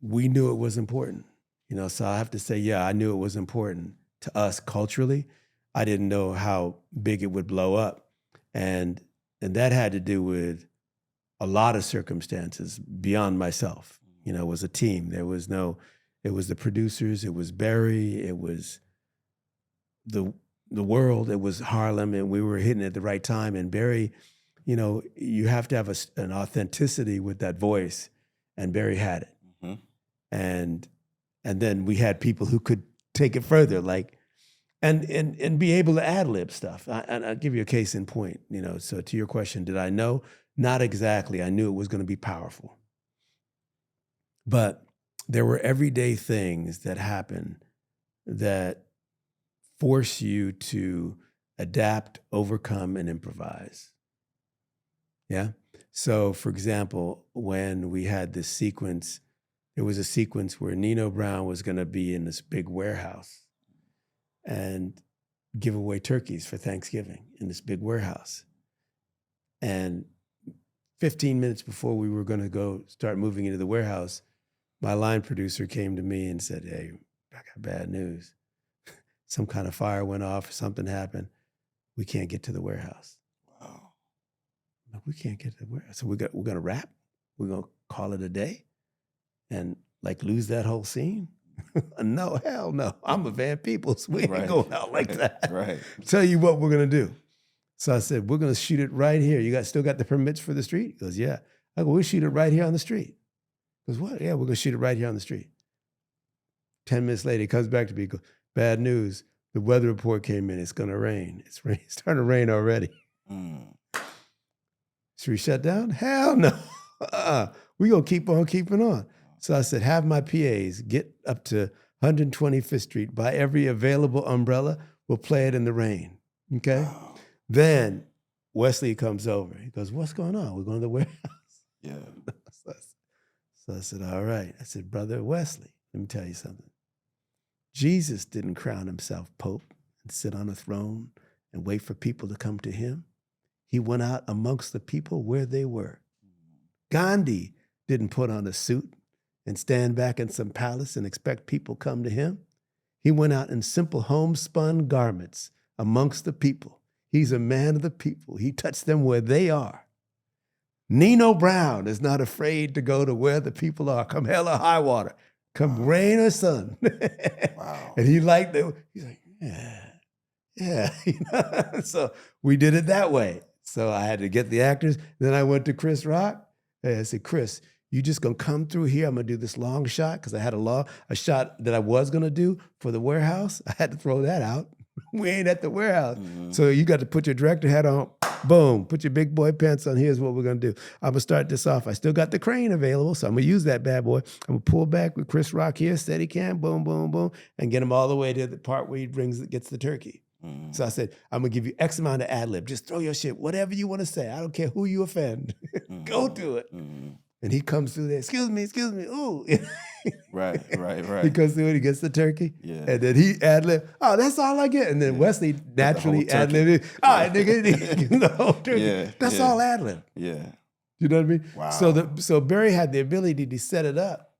we knew it was important. You know, so I have to say, yeah, I knew it was important to us culturally. I didn't know how big it would blow up. And that had to do with a lot of circumstances beyond myself. You know, it was a team. It was the producers, it was Barry, it was the world, it was Harlem, and we were hitting it at the right time. And Barry, you know, you have to have an authenticity with that voice, and Barry had it. And then we had people who could take it further, like, and be able to ad-lib stuff. And I'll give you a case in point, you know. So to your question, did I know? Not exactly. I knew it was going to be powerful. But there were everyday things that happen that force you to adapt, overcome, and improvise. Yeah? So, for example, when we had this sequence, there was a sequence where Nino Brown was going to be in this big warehouse and give away turkeys for Thanksgiving in this big warehouse. And 15 minutes before we were going to go start moving into the warehouse, my line producer came to me and said, "Hey, I got bad news. some kind of fire went off, something happened. We can't get to the warehouse. Wow. Like, we can't get to the warehouse. So we're going to wrap. We're going to call it a day and like lose that whole scene. No, hell no. I'm a Van Peebles. We ain't going out like that. Right. Tell you what we're going to do. So I said, we're going to shoot it right here. You still got the permits for the street? He goes, yeah. I go, we'll shoot it right here on the street. He goes, what? Yeah, we're going to shoot it right here on the street. 10 minutes later, he comes back to me. He goes, bad news. The weather report came in. It's going to rain. It's starting to rain already. Should we shut down? Hell no. We're going to keep on keeping on. So I said, have my PAs get up to 125th Street, buy every available umbrella. We'll play it in the rain. Okay? Wow. Then Wesley comes over. He goes, what's going on? We're going to the warehouse. Yeah. So I said, all right. I said, Brother Wesley, let me tell you something. Jesus didn't crown himself Pope and sit on a throne and wait for people to come to him. He went out amongst the people where they were. Gandhi didn't put on a suit and stand back in some palace and expect people come to him. He went out in simple homespun garments amongst the people. He's a man of the people. He touched them where they are. Nino Brown is not afraid to go to where the people are, come hell or high water, come rain or sun. Wow. And he's like, yeah. So we did it that way. So I had to get the actors. Then I went to Chris Rock. And I said, Chris, you just gonna come through here. I'm gonna do this long shot because I had a shot that I was gonna do for the warehouse. I had to throw that out. We ain't at the warehouse. Mm-hmm. So you got to put your director hat on. Boom, put your big boy pants on. Here's what we're gonna do. I'm gonna start this off. I still got the crane available, so I'm gonna use that bad boy. I'm gonna pull back with Chris Rock here, steady cam, boom, boom, boom, and get him all the way to the part where he gets the turkey. Mm-hmm. So I said, I'm gonna give you X amount of ad lib. Just throw your shit, whatever you want to say. I don't care who you offend. Mm-hmm. Go do it. Mm-hmm. And he comes through there, excuse me, ooh. Right. He comes through and he gets the turkey. Yeah. And then he ad-lib, oh, that's all I get. And then Wesley naturally ad-lib, all right, nigga, the whole turkey. Yeah. That's all ad-lib. Yeah. You know what I mean? Wow. So Barry had the ability to set it up.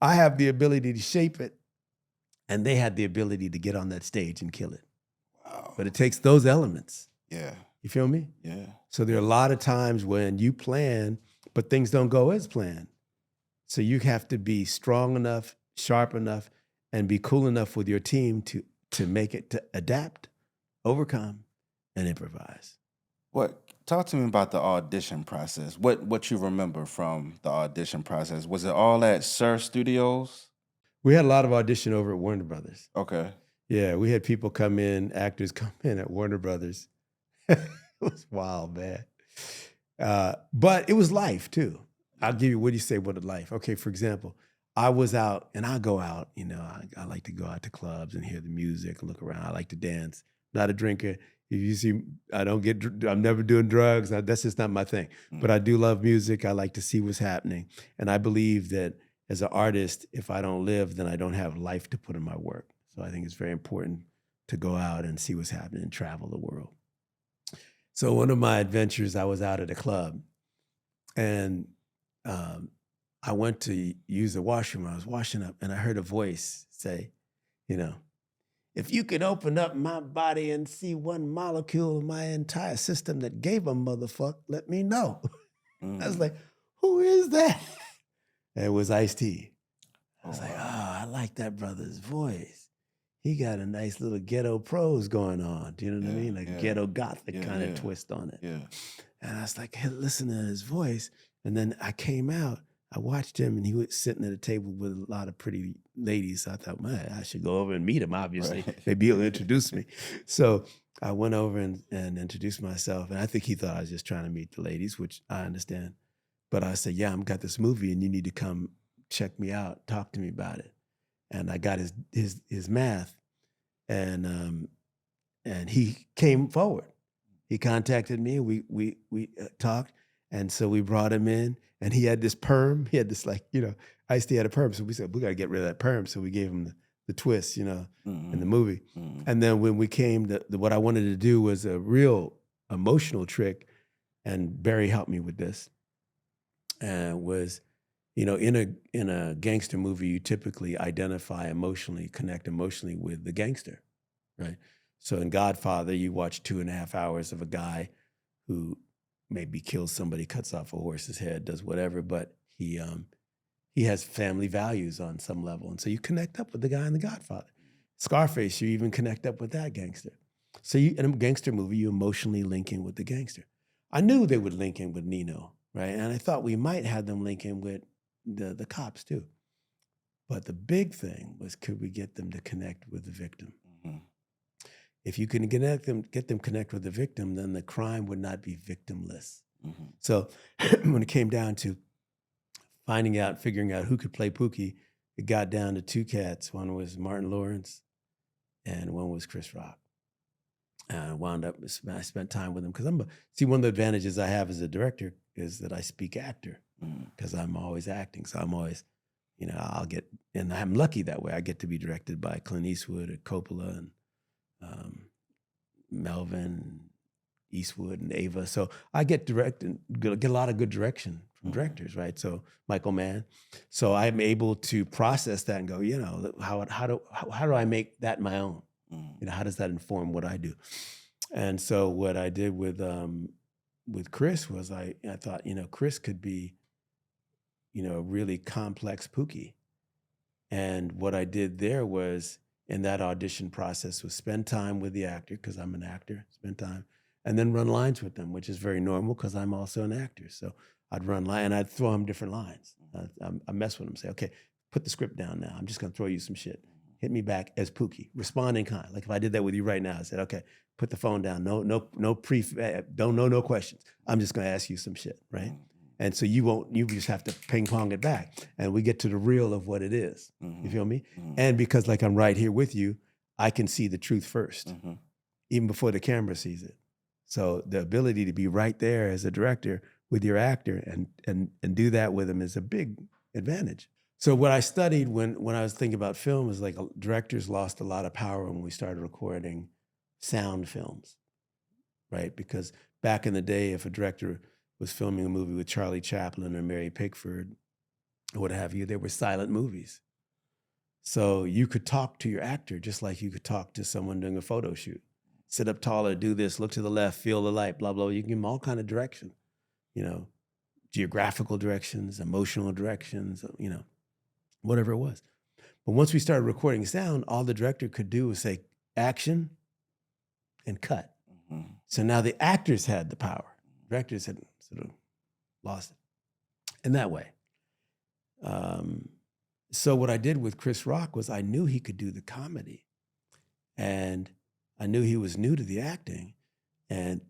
I have the ability to shape it. And they had the ability to get on that stage and kill it. Wow. But it takes those elements. Yeah. You feel me? Yeah. So there are a lot of times when you plan, but things don't go as planned. So you have to be strong enough, sharp enough, and be cool enough with your team to make it, to adapt, overcome, and improvise. Talk to me about the audition process. What you remember from the audition process? Was it all at Sir Studios? We had a lot of audition over at Warner Brothers. Okay. Yeah, we had people come in, actors come in at Warner Brothers. It was wild, man. But it was life too. I'll give you, what do you say, what a life? Okay, for example, I was out, and I go out, I like to go out to clubs and hear the music and look around. I like to dance. Not a drinker. If you see, I'm never doing drugs. That's just not my thing. But I do love music. I like to see what's happening. And I believe that as an artist, if I don't live, then I don't have life to put in my work. So I think it's very important to go out and see what's happening and travel the world. So one of my adventures, I was out at a club, and I went to use the washroom. I was washing up, and I heard a voice say, if you could open up my body and see one molecule of my entire system that gave a motherfucker, let me know. I was like, who is that? And it was Ice-T. I was like, I like that brother's voice. He got a nice little ghetto prose going on. Do you know what I mean? Like ghetto gothic kind of twist on it. Yeah. And I was like, hey, listen to his voice. And then I came out, I watched him, and he was sitting at a table with a lot of pretty ladies. So I thought, man, I should go over and meet him, obviously. Right. Maybe he'll introduce me. So I went over and introduced myself. And I think he thought I was just trying to meet the ladies, which I understand. But I said, I've got this movie, and you need to come check me out, talk to me about it. And I got his math, and he came forward. He contacted me. We talked, and so we brought him in. And he had this perm. He had this Ice-T had a perm. So we said, we got to get rid of that perm. So we gave him the twist, in the movie. Mm-hmm. And then when we came, what I wanted to do was a real emotional trick, and Barry helped me with this. And was, in a gangster movie, you typically connect emotionally with the gangster. right? So in Godfather, you watch 2.5 hours of a guy who maybe kills somebody, cuts off a horse's head, does whatever, but he has family values on some level. And so you connect up with the guy in The Godfather. Scarface, you even connect up with that gangster. So in a gangster movie, you emotionally link in with the gangster. I knew they would link in with Nino, right? And I thought we might have them link in with the cops too. But the big thing was, could we get them to connect with the victim? Mhm. If you can get them connect with the victim, then the crime would not be victimless. Mhm. So when it came down to figuring out who could play Pookie, it got down to 2 cats. One was Martin Lawrence and one was Chris Rock. And I spent time with them because one of the advantages I have as a director is that I speak actor because I'm always acting. So I'm always, and I'm lucky that way. I get to be directed by Clint Eastwood or Coppola and Melvin, Eastwood, and Ava. So I get a lot of good direction from directors, right? So Michael Mann. So I'm able to process that and go, how do I make that my own? How does that inform what I do? And so what I did with Chris was I thought, Chris could be, a really complex Pookie. And what I did there was, in that audition process, was spend time with the actor, because I'm an actor, spend time, and then run lines with them, which is very normal because I'm also an actor. So I'd run line and I'd throw him different lines. I mess with him, say, okay, put the script down now. I'm just gonna throw you some shit. Hit me back as Pookie, respond in kind. Like if I did that with you right now, I said, okay, put the phone down. No questions. I'm just gonna ask you some shit, right? And so you just have to ping pong it back. And we get to the real of what it is. You feel me? And because like I'm right here with you, I can see the truth first, even before the camera sees it. So the ability to be right there as a director with your actor and do that with him is a big advantage. So what I studied when I was thinking about film is like directors lost a lot of power when we started recording sound films, right? Because back in the day, if a director was filming a movie with Charlie Chaplin or Mary Pickford or what have you, they were silent movies. So you could talk to your actor just like you could talk to someone doing a photo shoot. Sit up taller, do this, look to the left, feel the light, blah, blah. You can give them all kind of direction, geographical directions, emotional directions, whatever it was. But once we started recording sound, all the director could do was say action and cut. So now the actors had the power. Directors had sort of lost it in that way. So what I did with Chris Rock was I knew he could do the comedy, and I knew he was new to the acting, and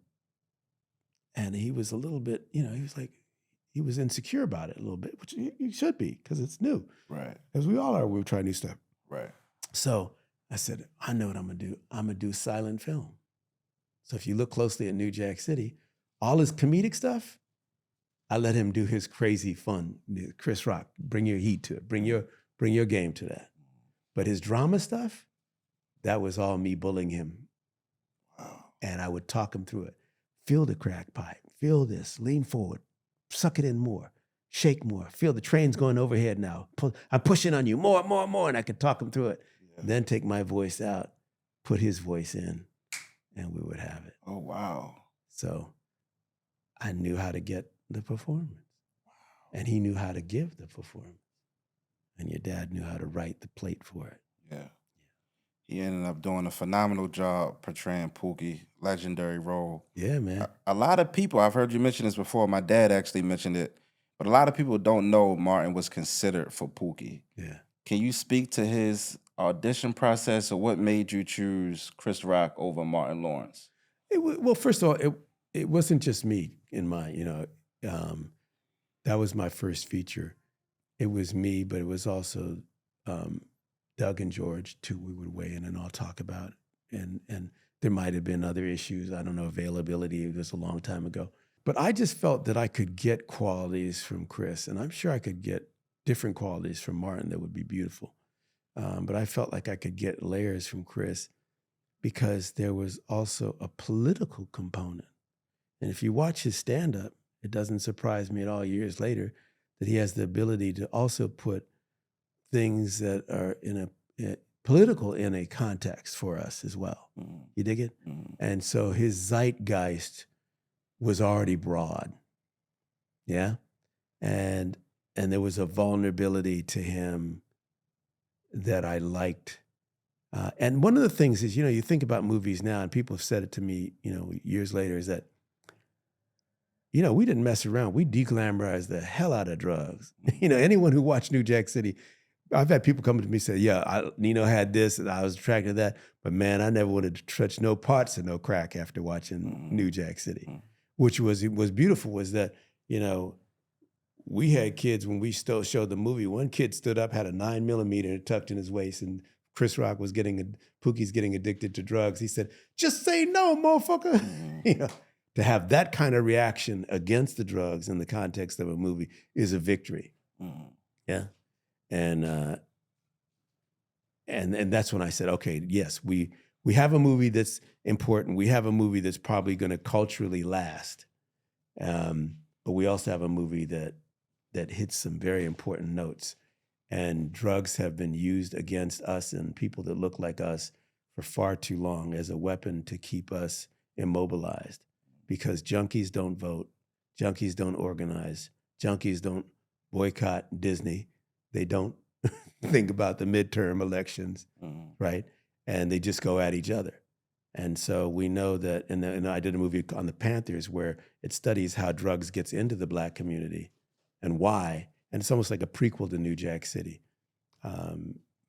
he was a little bit, he was insecure about it a little bit, which he should be because it's new. Right. As we all are, we're trying new stuff. Right. So I said, I know what I'm gonna do. I'm gonna do silent film. So if you look closely at New Jack City, all his comedic stuff, I let him do his crazy fun. Chris Rock, bring your heat to it. Bring your game to that. But his drama stuff, that was all me bullying him. Wow. And I would talk him through it. Feel the crack pipe. Feel this. Lean forward. Suck it in more. Shake more. Feel the train's going overhead now. I'm pushing on you more. And I could talk him through it. Yeah. Then take my voice out, put his voice in, and we would have it. Oh, wow. So I knew how to get the performance. Wow. And he knew how to give the performance. And your dad knew how to write the plate for it. Yeah. He ended up doing a phenomenal job portraying Pookie, legendary role. Yeah, man. A lot of people, I've heard you mention this before, my dad actually mentioned it, but a lot of people don't know Martin was considered for Pookie. Yeah. Can you speak to his audition process or what made you choose Chris Rock over Martin Lawrence? Well, first of all, it wasn't just me in mind, that was my first feature. It was me, but it was also Doug and George too. We would weigh in and all talk about it. And there might have been other issues. I don't know, availability. It was a long time ago. But I just felt that I could get qualities from Chris, and I'm sure I could get different qualities from Martin that would be beautiful. But I felt like I could get layers from Chris because there was also a political component. And if you watch his stand-up, it doesn't surprise me at all years later that he has the ability to also put things that are political in a context for us as well. Mhm. You dig it? Mhm. And so his zeitgeist was already broad. Yeah. And there was a vulnerability to him that I liked. And one of the things is, you think about movies now, and people have said it to me, years later, is that, we didn't mess around. We deglamorized the hell out of drugs. Anyone who watched New Jack City, I've had people come to me and say, yeah, Nino had this and I was attracted to that. But man, I never wanted to touch no parts of no crack after watching New Jack City, which was beautiful was that, we had kids when we still showed the movie. One kid stood up, had a 9mm tucked in his waist, and Chris Rock was Pookie's getting addicted to drugs. He said, "Just say no, motherfucker." To have that kind of reaction against the drugs in the context of a movie is a victory. Yeah, and that's when I said, okay, yes, we have a movie that's important. We have a movie that's probably going to culturally last, but we also have a movie that hits some very important notes. And drugs have been used against us and people that look like us for far too long as a weapon to keep us immobilized. Because junkies don't vote, junkies don't organize, junkies don't boycott Disney. They don't think about the midterm elections, right? And they just go at each other. And so we know that, and I did a movie on the Panthers where it studies how drugs gets into the Black community and why. And it's almost like a prequel to New Jack City.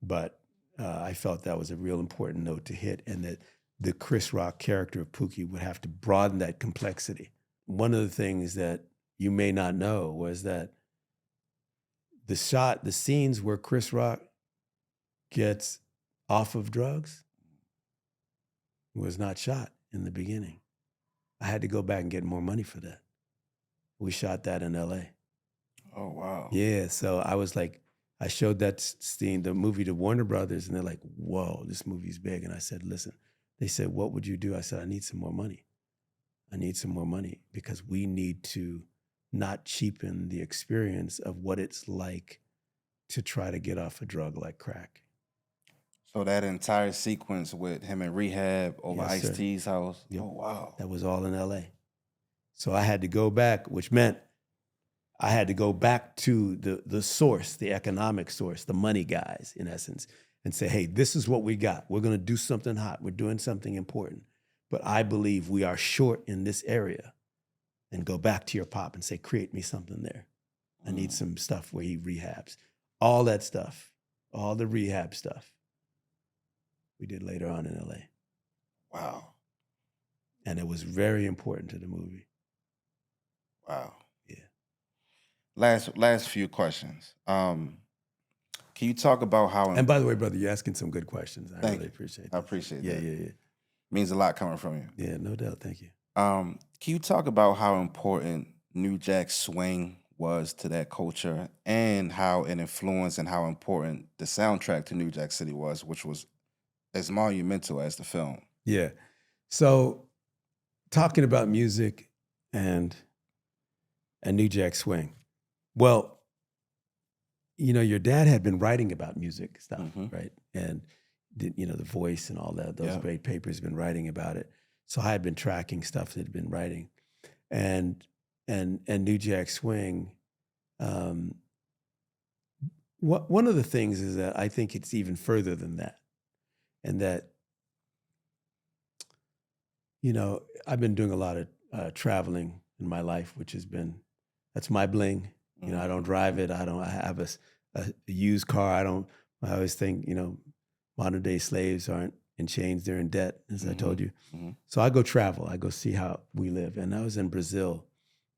But I felt that was a real important note to hit, and that the Chris Rock character of Pookie would have to broaden that complexity. One of the things that you may not know was that the scenes where Chris Rock gets off of drugs was not shot in the beginning. I had to go back and get more money for that. We shot that in LA. Oh, wow. Yeah, so I was like, I showed that scene, the movie to Warner Brothers, and they're like, whoa, this movie's big. And I said, listen, they said, what would you do? I said, I need some more money. I need some more money because we need to not cheapen the experience of what it's like to try to get off a drug like crack. So that entire sequence with him in rehab over Yes, sir. Ice-T's house. Yep. Oh, wow. That was all in LA. So I had to go back, which meant I had to go back to the source, the economic source, the money guys, in essence, and say, hey, this is what we got. We're going to do something hot. We're doing something important. But I believe we are short in this area. And go back to your pop and say, create me something there. I need some stuff where he rehabs. All that stuff, all the rehab stuff, we did later on in LA. Wow. And it was very important to the movie. Wow. Yeah. Last few questions. Can you talk about how... And by the way, brother, you're asking some good questions. I really appreciate that. I appreciate Yeah, that. yeah. Means a lot coming from you. Yeah, no doubt. Thank you. Can you talk about how important New Jack swing was to that culture and how it influenced and how important the soundtrack to New Jack City was, which was as monumental as the film? Yeah. So talking about music and New Jack Swing. Well, your dad had been writing about music stuff, right? And the Voice and all that, those great papers, been writing about it. So I had been tracking stuff that had been writing, and New Jack Swing. One of the things is that I think it's even further than that, and that I've been doing a lot of traveling in my life, which that's my bling. I don't drive it. I have a used car. I always think modern day slaves aren't in chains, they're in debt, as I told you. So I go travel, I go see how we live. And I was in Brazil,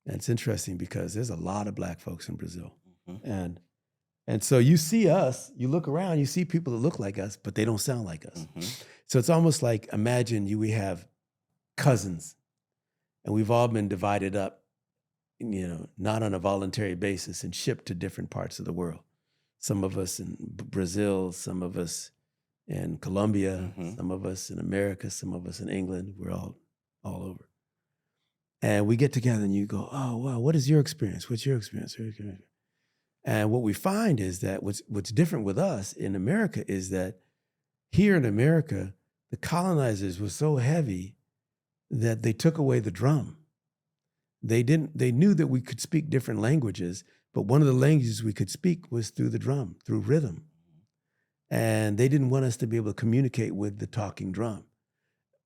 and it's interesting because there's a lot of Black folks in Brazil. And so you see us, you look around, you see people that look like us, but they don't sound like us. So it's almost like, imagine we have cousins, and we've all been divided up, not on a voluntary basis, and shipped to different parts of the world. Some of us in Brazil, some of us in Colombia, some of us in America, some of us in England. We're all over. And we get together and you go, oh, wow, what is your experience? What's your experience? And what we find is that what's different with us in America is that here in America, the colonizers were so heavy that they took away the drum. They knew that we could speak different languages, but one of the languages we could speak was through the drum, through rhythm. And they didn't want us to be able to communicate with the talking drum.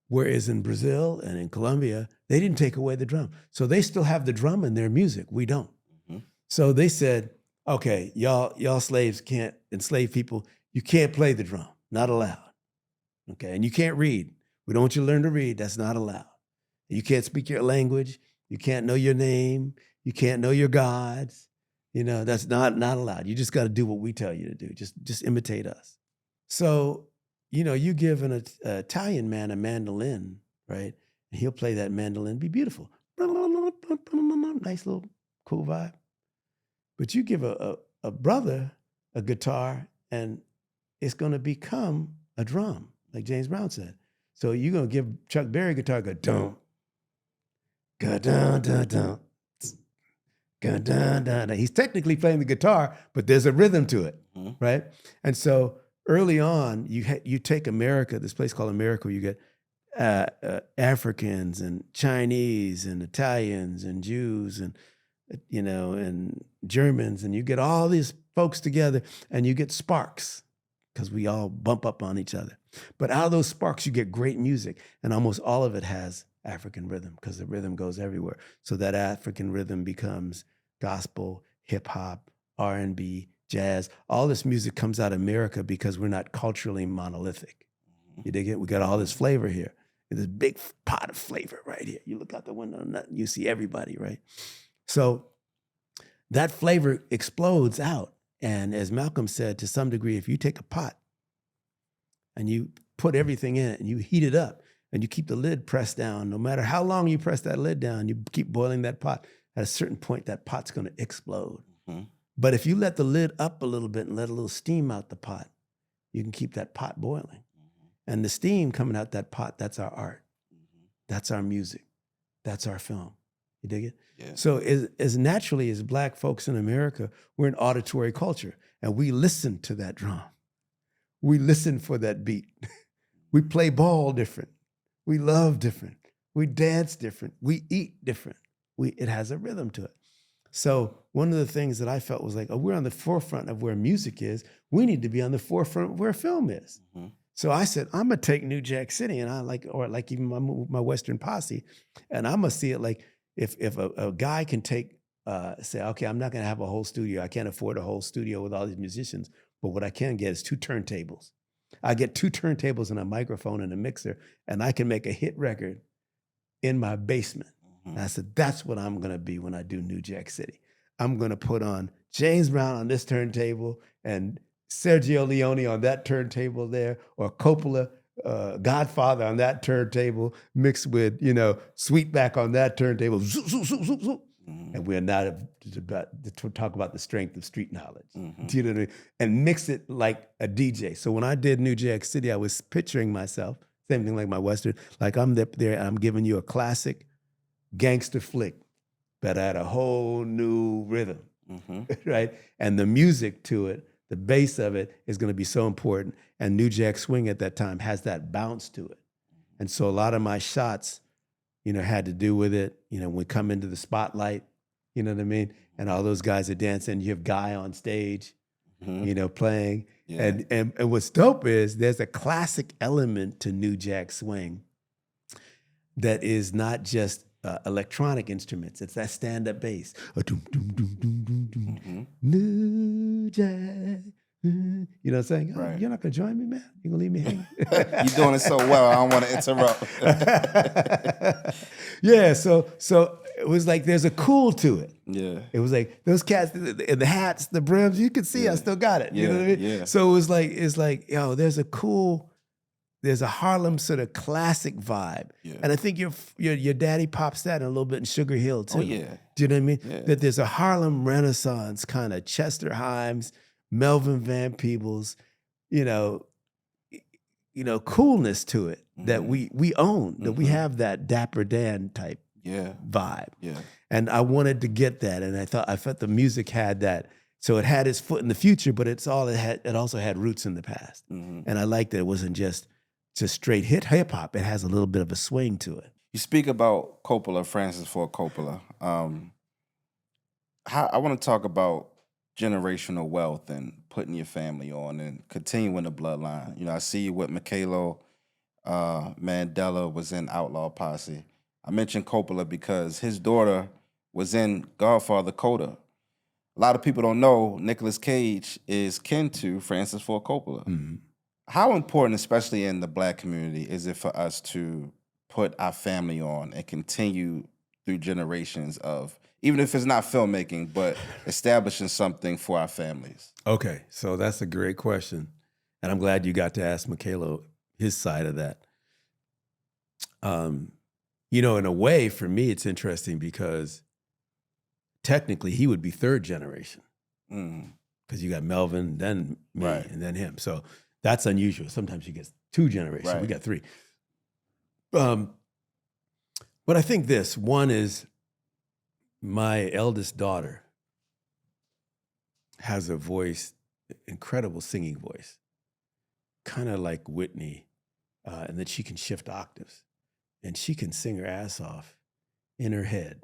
Whereas in Brazil and in Colombia, they didn't take away the drum. So they still have the drum in their music. We don't. So they said, okay, y'all slaves can't, enslaved people, you can't play the drum, not allowed. Okay, and you can't read. We don't want you to learn to read, that's not allowed. You can't speak your language, you can't know your name, you can't know your gods. That's not allowed. You just got to do what we tell you to do. Just imitate us. So, you give an Italian man a mandolin, right? And he'll play that mandolin, be beautiful. Nice little cool vibe. But you give a brother a guitar and it's going to become a drum, like James Brown said. So you're going to give Chuck Berry a guitar, go dum, ga dun dun dun. He's technically playing the guitar, but there's a rhythm to it, right? And so early on, you take America, this place called America, where you get Africans and Chinese and Italians and Jews and and Germans, and you get all these folks together, and you get sparks because we all bump up on each other. But out of those sparks, you get great music, and almost all of it has African rhythm because the rhythm goes everywhere. So that African rhythm becomes gospel, hip hop, R&B, jazz. All this music comes out of America because we're not culturally monolithic. You dig it? We got all this flavor here. This big pot of flavor right here. You look out the window and you see everybody, right? So that flavor explodes out. And as Malcolm said, to some degree, if you take a pot and you put everything in it and you heat it up, and you keep the lid pressed down, no matter how long you press that lid down, you keep boiling that pot, at a certain point, that pot's gonna explode. But if you let the lid up a little bit and let a little steam out the pot, you can keep that pot boiling. And the steam coming out that pot, that's our art. That's our music. That's our film. You dig it? Yeah. So as naturally as Black folks in America, we're an auditory culture, and we listen to that drum. We listen for that beat. We play ball different. We love different. We dance different. We eat different. It has a rhythm to it. So one of the things that I felt was like, oh, we're on the forefront of where music is. We need to be on the forefront of where film is. So I said, I'm gonna take New Jack City, and like even my Western posse, and I'm gonna see it like if a guy can say, okay, I'm not gonna have a whole studio. I can't afford a whole studio with all these musicians, but what I can get is 2 turntables. I get 2 turntables and a microphone and a mixer, and I can make a hit record in my basement. And I said, that's what I'm gonna be when I do New Jack City. I'm gonna put on James Brown on this turntable and Sergio Leone on that turntable there, or Coppola, Godfather on that turntable, mixed with, Sweetback on that turntable. Zoop, zoop, zoop, zoop, zoop. And we're not about to talk about the strength of street knowledge. Do you know what I mean? And mix it like a DJ. So when I did New Jack City, I was picturing myself, same thing like my Western, like I'm there and I'm giving you a classic gangster flick, but at a whole new rhythm, right? And the music to it, the bass of it is gonna be so important. And New Jack Swing at that time has that bounce to it. And so a lot of my shots, had to do with it. We come into the spotlight, you know what I mean? And all those guys are dancing. You have Guy on stage, playing. Yeah. And what's dope is there's a classic element to New Jack Swing that is not just electronic instruments. It's that stand-up bass. New Jack. You know what I'm saying? Right. You're not gonna join me, man? You gonna leave me hanging? You're doing it so well, I don't want to interrupt. Yeah, so it was like there's a cool to it. Yeah. It was like those cats in the hats, the brims, you could see I still got it. You know what I mean? Yeah. So it's like, yo, there's a Harlem sort of classic vibe. Yeah. And I think your daddy pops that a little bit in Sugar Hill too. Oh yeah. Do you know what I mean? Yeah. That there's a Harlem Renaissance kind of Chester Himes, Melvin Van Peebles, coolness to it that we own, that we have that Dapper Dan type vibe. Yeah. And I wanted to get that, and I felt the music had that So it had its foot in the future, but it also had roots in the past. Mhm. And I liked that it wasn't just straight hip hop. It has a little bit of a swing to it. You speak about Coppola, Francis Ford Coppola. I want to talk about generational wealth and putting your family on and continuing the bloodline. You know, I see you with Makaylo. Mandela was in Outlaw Posse. I mentioned Coppola because his daughter was in Godfather Coda. A lot of people don't know Nicolas Cage is kin to Francis Ford Coppola. Mm-hmm. How important, especially in the Black community, is it for us to put our family on and continue through generations of, even if it's not filmmaking, but establishing something for our families? Okay, so that's a great question. And I'm glad you got to ask Makaylo his side of that. You know, in a way, for me, it's interesting because technically he would be third generation. Because you got Melvin, then me, Right. and then him. So that's unusual. Sometimes you get two generations. Right. We got three. But I think this. One is my eldest daughter has a voice, incredible singing voice, kind of like Whitney, and that she can shift octaves. And she can sing her ass off in her head.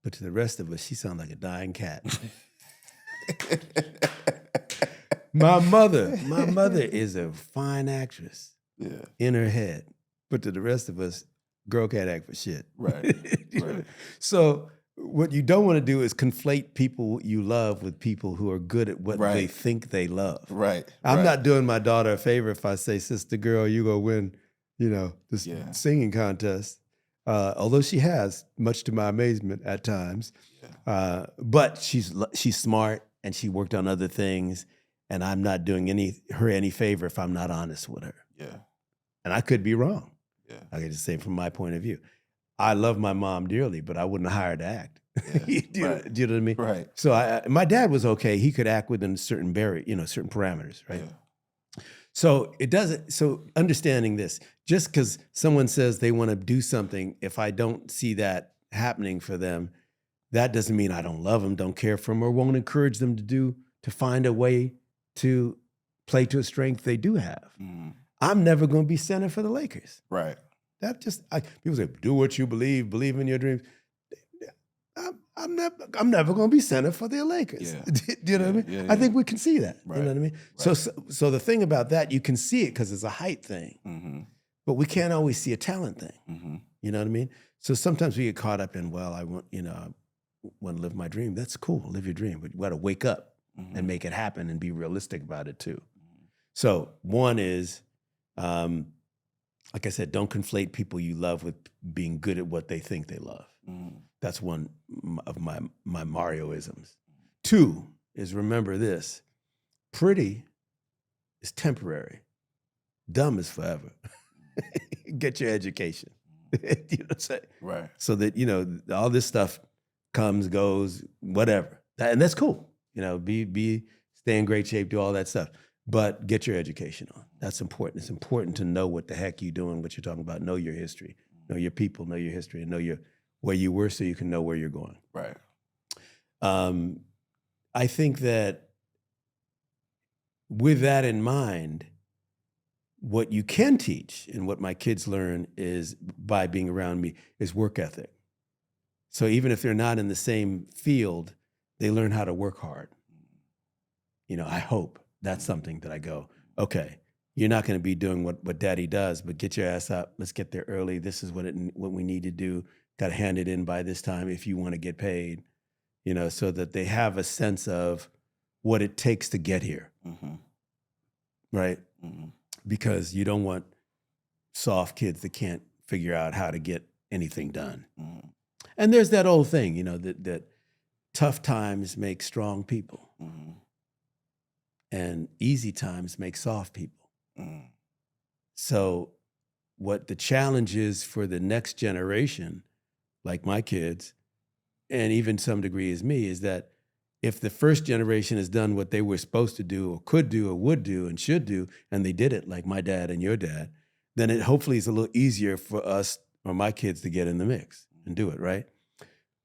But to the rest of us, she sounds like a dying cat. My mother is a fine actress in her head. But to the rest of us, girl can't act for shit. Right. Right. So what you don't want to do is conflate people you love with people who are good at what they think they love. Right. I'm not doing my daughter a favor if I say, sister girl, you go win, you know, this singing contest. Although she has, much to my amazement at times. But she's smart and she worked on other things, and I'm not doing her any favor if I'm not honest with her. Yeah. And I could be wrong. Yeah. I can just say from my point of view. I love my mom dearly, but I wouldn't hire her to act. Yeah. do you know what I mean? Right. So my dad was okay. He could act within certain certain parameters, right? Yeah. So it doesn't. So understanding this, just because someone says they want to do something, if I don't see that happening for them, that doesn't mean I don't love them, don't care for them, or won't encourage them to find a way to play to a strength they do have. Mm. I'm never going to be center for the Lakers. Right. That people say, do what you believe in your dreams. I'm never going to be center for the Lakers. Yeah. Do you know what I mean? Yeah. I think we can see that. Right. You know what I mean? Right. So the thing about that, you can see it because it's a height thing, Mm-hmm. but we can't always see a talent thing. Mm-hmm. You know what I mean? So sometimes we get caught up in, I want to live my dream. That's cool. Live your dream, but you got to wake up and make it happen and be realistic about it too. So one is, like I said, don't conflate people you love with being good at what they think they love. Mm-hmm. That's one of my Marioisms. Two is, remember this: pretty is temporary, dumb is forever. Get your education. You know what I'm saying? Right. So that, all this stuff comes, goes, whatever. And that's cool. Stay in great shape, do all that stuff. But get your education on. That's important. It's important to know what the heck you're doing, what you're talking about. Know your history. Know your people, know your history, and know where you were so you can know where you're going. Right. I think that with that in mind, what you can teach and what my kids learn is, by being around me, is work ethic. So even if they're not in the same field, they learn how to work hard. I hope that's something that I go, okay, you're not going to be doing what daddy does, but get your ass up. Let's get there early. This is what we need to do. Got to hand it in by this time if you want to get paid, so that they have a sense of what it takes to get here. Mm-hmm. Right? Mm-hmm. Because you don't want soft kids that can't figure out how to get anything done. Mm-hmm. And there's that old thing, that tough times make strong people. Mm-hmm. And easy times make soft people. Mm-hmm. So what the challenge is for the next generation, like my kids, and even some degree is me, is that if the first generation has done what they were supposed to do or could do or would do and should do, and they did it like my dad and your dad, then it hopefully is a little easier for us or my kids to get in the mix and do it, right?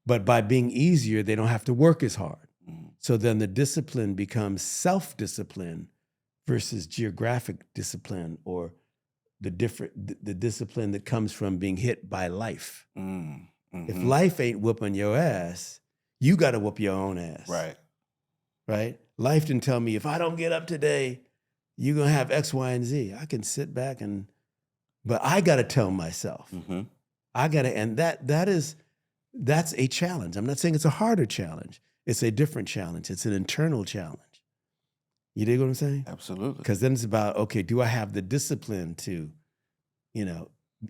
But by being easier, they don't have to work as hard. Mm-hmm. So then the discipline becomes self-discipline versus geographic discipline, or the discipline that comes from being hit by life. If life ain't whooping your ass, you got to whoop your own ass. Right? Life didn't tell me if I don't get up today, you're going to have X, Y, and Z. I can sit back but I got to tell myself. I got to, and that's a challenge. I'm not saying it's a harder challenge. It's a different challenge. It's an internal challenge. You dig what I'm saying? Absolutely. Because then it's about, okay, do I have the discipline to,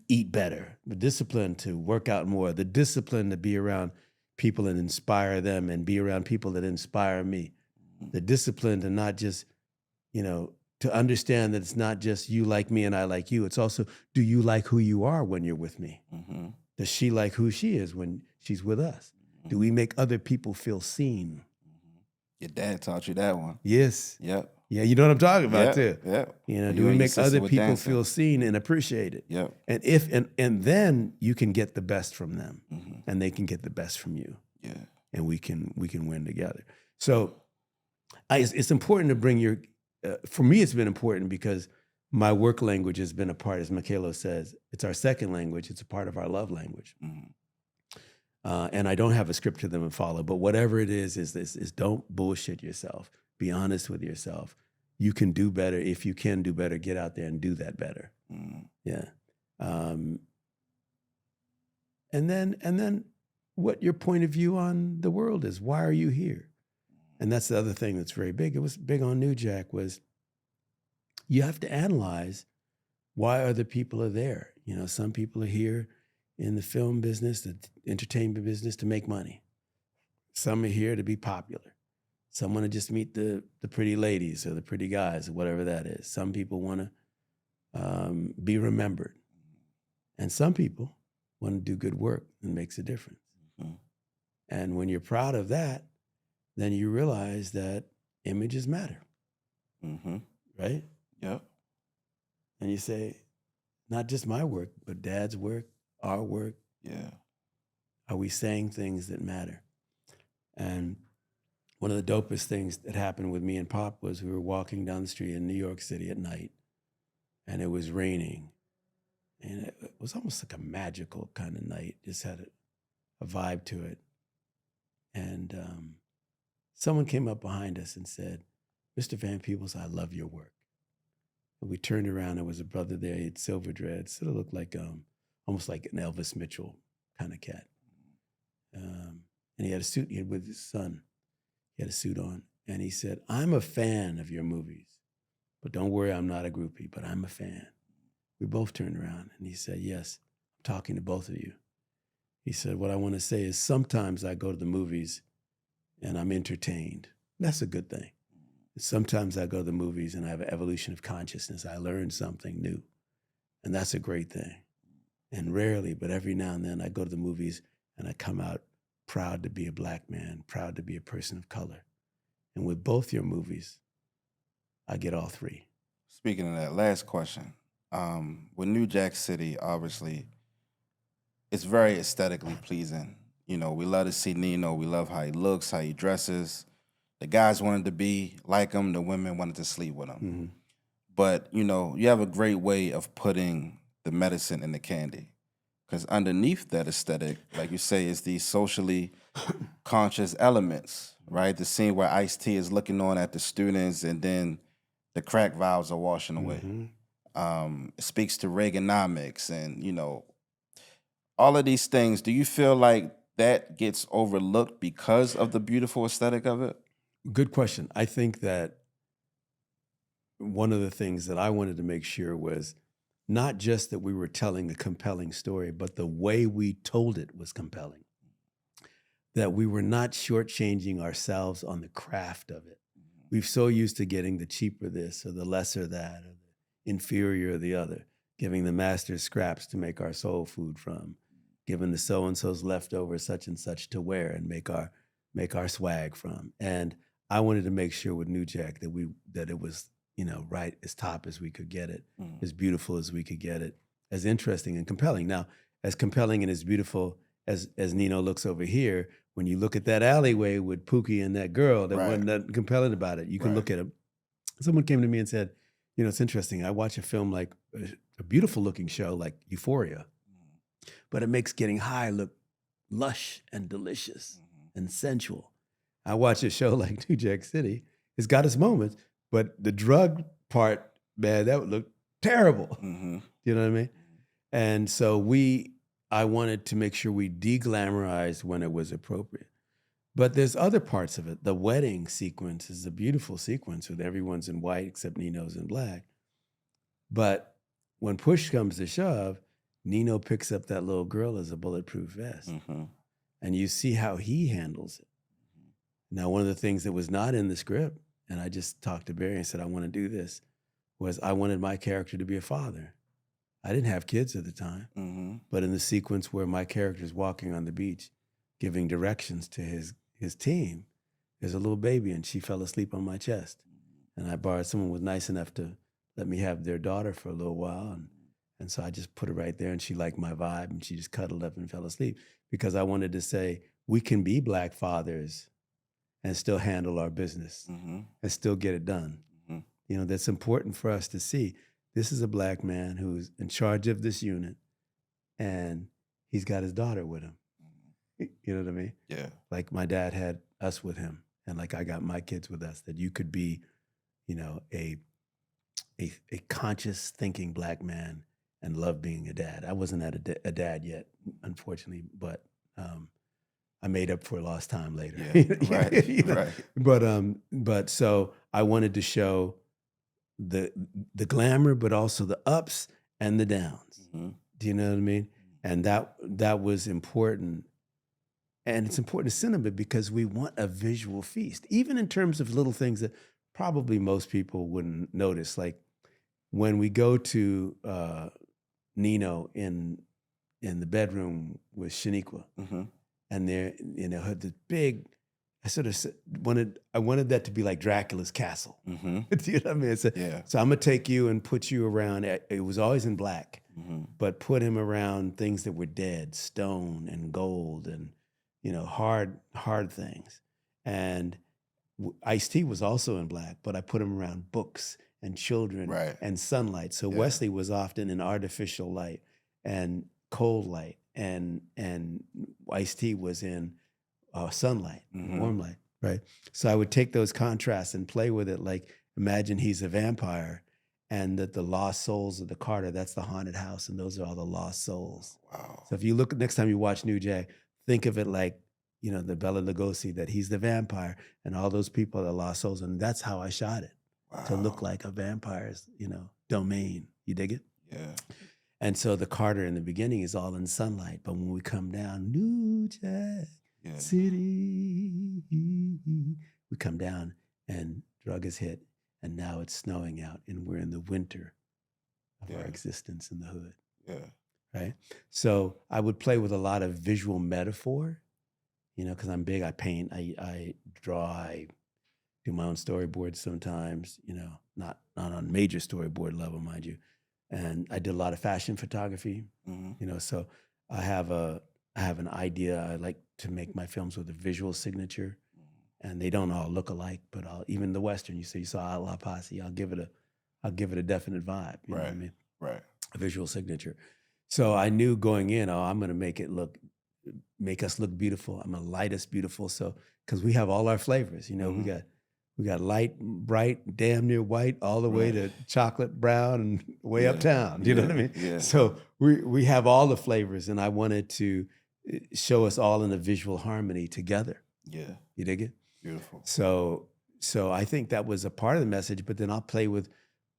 eat better, the discipline to work out more, the discipline to be around people and inspire them and be around people that inspire me, the discipline to not just, to understand that it's not just you like me and I like you. It's also, do you like who you are when you're with me? Does she like who she is when she's with us? Do we make other people feel seen? Your dad taught you that one. Yes. Yep. Yeah, you know what I'm talking about too. Yep. Do we make other people feel seen and appreciated? Yep. And then you can get the best from them, and they can get the best from you. Yeah. And we can win together. So it's important to bring for me, it's been important because my work language has been a part, as Makaylo says, it's our second language. It's a part of our love language. And I don't have a script to them and follow, but whatever it is don't bullshit yourself. Be honest with yourself. You can do better. If you can do better, get out there and do that better. Yeah. And then what your point of view on the world is. Why are you here? And that's the other thing that's very big. It was big on New Jack was you have to analyze why other people are there. Some people are here in the film business, the entertainment business, to make money. Some are here to be popular. Some want to just meet the pretty ladies or the pretty guys or whatever that is. Some people want to be remembered. And some people want to do good work and makes a difference. And when you're proud of that, then you realize that images matter. Right? Yep. And you say, not just my work, but Dad's work, our work. Yeah. Are we saying things that matter? And one of the dopest things that happened with me and Pop was we were walking down the street in New York City at night, and it was raining. And it was almost like a magical kind of night, just had a vibe to it. And someone came up behind us and said, "Mr. Van Peebles, I love your work." And we turned around, there was a brother there, he had silver dreads, sort of looked like, almost like an Elvis Mitchell kind of cat. And he had a suit, he had with his son, he had a suit on. And he said, "I'm a fan of your movies, but don't worry, I'm not a groupie, but I'm a fan." We both turned around and he said, "Yes, I'm talking to both of you." He said, "What I want to say is sometimes I go to the movies and I'm entertained. That's a good thing. Sometimes I go to the movies and I have an evolution of consciousness. I learn something new, and that's a great thing. And rarely, but every now and then I go to the movies and I come out proud to be a Black man, proud to be a person of color. And with both your movies, I get all three." Speaking of that last question, with New Jack City, obviously, it's very aesthetically pleasing. We love to see Nino. We love how he looks, how he dresses. The guys wanted to be like him. The women wanted to sleep with him. But, you have a great way of putting the medicine in the candy. Because underneath that aesthetic, like you say, is these socially conscious elements, right? The scene where Ice-T is looking on at the students and then the crack vials are washing away. It speaks to Reaganomics and, all of these things. Do you feel like that gets overlooked because of the beautiful aesthetic of it? Good question. I think that one of the things that I wanted to make sure was not just that we were telling a compelling story, but the way we told it was compelling. That we were not shortchanging ourselves on the craft of it. We're so used to getting the cheaper this or the lesser that or the inferior the other, giving the master scraps to make our soul food from, giving the so-and-so's leftover such and such to wear and make our swag from. And I wanted to make sure with New Jack that it was, right as top as we could get it, as beautiful as we could get it, as interesting and compelling. Now, as compelling and as beautiful as Nino looks over here, when you look at that alleyway with Pookie and that girl, there wasn't nothing compelling about it. You can look at him. Someone came to me and said, it's interesting. I watch a film like a beautiful looking show like Euphoria, but it makes getting high look lush and delicious and sensual. I watch a show like New Jack City. It's got its moments, but the drug part, man, that would look terrible. You know what I mean? And so I wanted to make sure we de-glamorized when it was appropriate. But there's other parts of it. The wedding sequence is a beautiful sequence with everyone's in white except Nino's in black. But when push comes to shove, Nino picks up that little girl as a bulletproof vest. And you see how he handles it. Now, one of the things that was not in the script, and I just talked to Barry and said, I want to do this, was I wanted my character to be a father. I didn't have kids at the time, but in the sequence where my character is walking on the beach, giving directions to his team, there's a little baby and she fell asleep on my chest. And I borrowed, someone was nice enough to let me have their daughter for a little while. And so I just put her right there and she liked my vibe and she just cuddled up and fell asleep because I wanted to say, we can be Black fathers and still handle our business and still get it done. That's important for us to see. This is a Black man who's in charge of this unit and he's got his daughter with him. You know what I mean? Yeah. Like my dad had us with him and like I got my kids with us, that you could be, a conscious thinking Black man and love being a dad. I wasn't a dad yet, unfortunately, but I made up for lost time later. Yeah, right. But so I wanted to show the glamour, but also the ups and the downs. Do you know what I mean? And that was important. And it's important to cinema because we want a visual feast, even in terms of little things that probably most people wouldn't notice. Like when we go to Nino in the bedroom with Shaniqua, and they're, had this big, I wanted that to be like Dracula's castle. Do you know what I mean? So I'm gonna take you and put you around, it was always in black, but put him around things that were dead, stone and gold and, hard things. And Ice-T was also in black, but I put him around books and children and sunlight. So Wesley was often in artificial light and cold light, and Ice-T was in sunlight, warm light, right? So I would take those contrasts and play with it. Like, imagine he's a vampire and that the lost souls of the Carter, that's the haunted house, and those are all the lost souls. Wow. So if you look, next time you watch New Jack, think of it like, the Bela Lugosi, that he's the vampire and all those people are the lost souls. And that's how I shot it, to look like a vampire's, domain. You dig it? Yeah. And so the Carter in the beginning is all in sunlight, but when we come down, New Jack City, we come down and drug is hit, and now it's snowing out, and we're in the winter of our existence in the hood. Yeah. Right? So I would play with a lot of visual metaphor, because I'm big. I paint, I draw, I do my own storyboards sometimes, not on major storyboard level, mind you. And I did a lot of fashion photography, so I have an idea. I like to make my films with a visual signature, and they don't all look alike, but even the Western, you saw Outlaw Posse, I'll give it a definite vibe. You know what I mean? Right. A visual signature. So I knew going in, I'm going to make us look beautiful. I'm going to light us beautiful. So, because we have all our flavors, we got light, bright, damn near white, all the way to chocolate brown and way uptown. Do you know what I mean? Yeah. So we have all the flavors, and I wanted to show us all in a visual harmony together. Yeah. You dig it? Beautiful. So I think that was a part of the message, but then I'll play with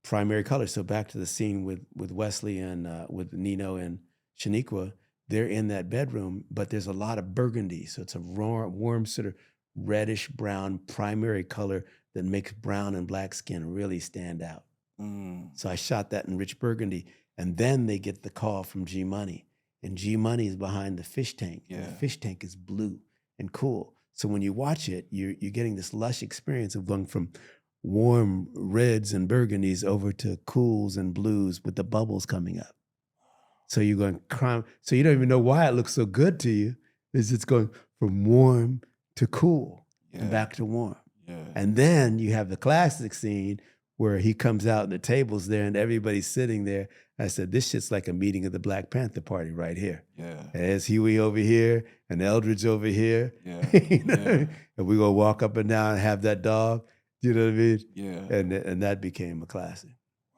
primary colors. So back to the scene with Wesley and with Nino and Shaniqua, they're in that bedroom, but there's a lot of burgundy. So it's a warm sort of reddish brown primary color that makes brown and black skin really stand out. So I shot that in rich burgundy, and then they get the call from G Money, and G Money is behind the fish tank. Yeah. And the fish tank is blue and cool. So when you watch it, you're getting this lush experience of going from warm reds and burgundies over to cools and blues with the bubbles coming up. So you're going crime. So you don't even know why it looks so good to you. It's just going from warm to cool and back to warm. Yeah. And then you have the classic scene where he comes out and the table's there and everybody's sitting there. I said, this shit's like a meeting of the Black Panther Party right here. Yeah. And there's Huey over here and Eldridge over here. Yeah. You know? Yeah. And we go walk up and down and have that dog. You know what I mean? Yeah. And that became a classic.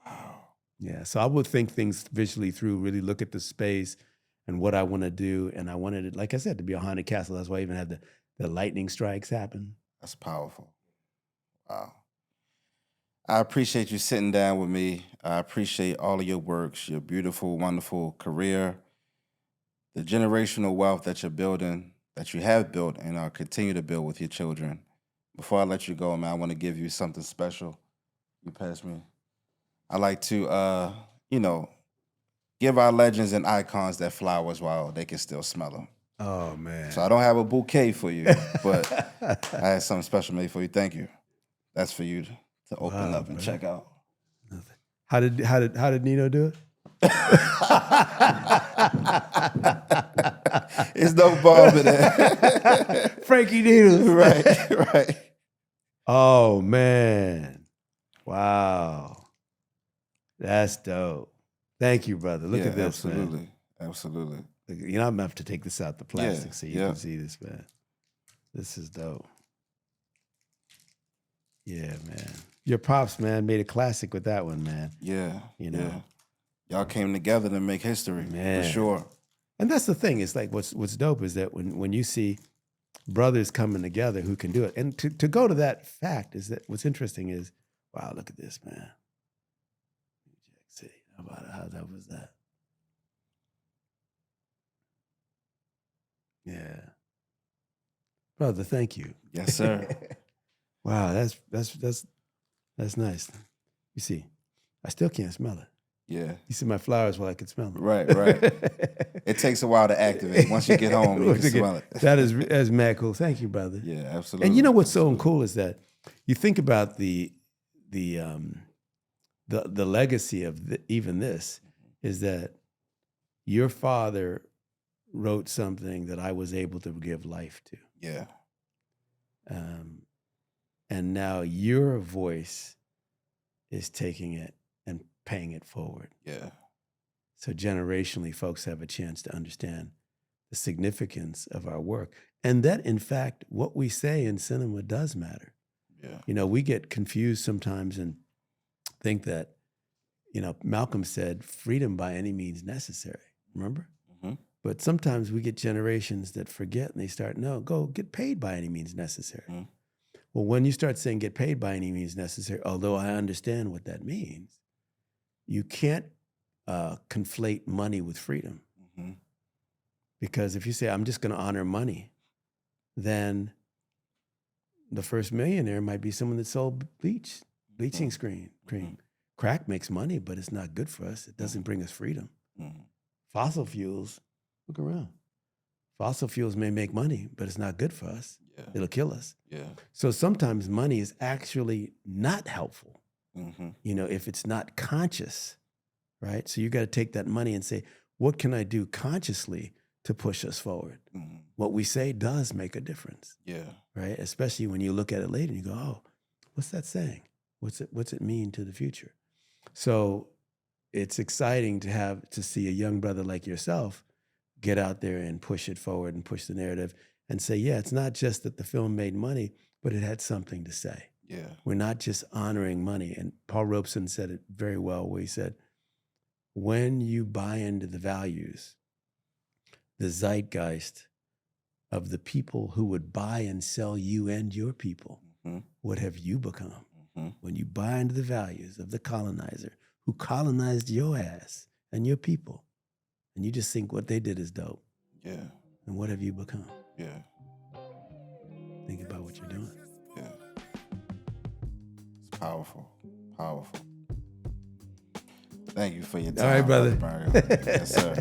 Wow. Yeah. So I would think things visually through, really look at the space and what I want to do. And I wanted it, like I said, to be a haunted castle. That's why I even had the lightning strikes happen. That's powerful. Wow. I appreciate you sitting down with me. I appreciate all of your works, your beautiful, wonderful career, the generational wealth that you're building, that you have built and continue to build with your children. Before I let you go, man, I want to give you something special. You pass me. I like to, give our legends and icons their flowers while they can still smell them. Oh, man. So I don't have a bouquet for you, but I had something special made for you. Thank you. That's for you to open up and check out. How did Nino do it? It's no bomb in there. Frankie Needles. Right. Oh, man. Wow. That's dope. Thank you, brother. Look at this, man. Absolutely. You know, I'm going to have to take this out the plastic so you yeah. can see this, man. This is dope. Yeah, man. Your pops, man, made a classic with that one, man. Yeah. You know? Yeah. Y'all came together to make history, Man. for sure. And that's the thing. It's like what's dope is that when you see brothers coming together who can do it. And to go to that fact is that what's interesting is, wow, look at this, man. City. How that was that? Yeah. Brother, thank you. Yes, sir. Wow, that's nice. You see, I still can't smell it. Yeah. You see my flowers, well, I can smell them. Right. It takes a while to activate. Once you get home, you can smell it. That's mad cool. Thank you, brother. Yeah, absolutely. And you know what's so cool is that you think about the legacy of even this is that your father wrote something that I was able to give life to. Yeah. And now your voice is taking it and paying it forward. Yeah. So generationally, folks have a chance to understand the significance of our work. And that, in fact, what we say in cinema does matter. Yeah. You know, we get confused sometimes and think that, Malcolm said, freedom by any means necessary. Remember? Mm-hmm. But sometimes we get generations that forget and they start, no, go get paid by any means necessary. Mm-hmm. Well, when you start saying get paid by any means necessary, although I understand what that means, you can't conflate money with freedom. Mm-hmm. Because if you say, I'm just going to honor money, then the first millionaire might be someone that sold bleaching cream. Mm-hmm. Crack makes money, but it's not good for us. It doesn't bring us freedom. Mm-hmm. Fossil fuels, look around. Fossil fuels may make money, but it's not good for us. Yeah. It'll kill us. Yeah. So sometimes money is actually not helpful, Mm-hmm. if it's not conscious, right? So you got to take that money and say, what can I do consciously to push us forward? Mm-hmm. What we say does make a difference, Yeah. right? Especially when you look at it later and you go, oh, what's that saying? What's it mean to the future? So it's exciting to see a young brother like yourself get out there and push it forward and push the narrative and say, yeah, it's not just that the film made money, but it had something to say. Yeah. We're not just honoring money. And Paul Robeson said it very well, where he said, when you buy into the values, the zeitgeist of the people who would buy and sell you and your people, Mm-hmm. what have you become? Mm-hmm. When you buy into the values of the colonizer who colonized your ass and your people, and you just think what they did is dope, Yeah. and what have you become? Yeah. Think about what you're doing. Yeah. It's powerful. Powerful. Thank you for your time. All right, brother. Mario. Yes, sir.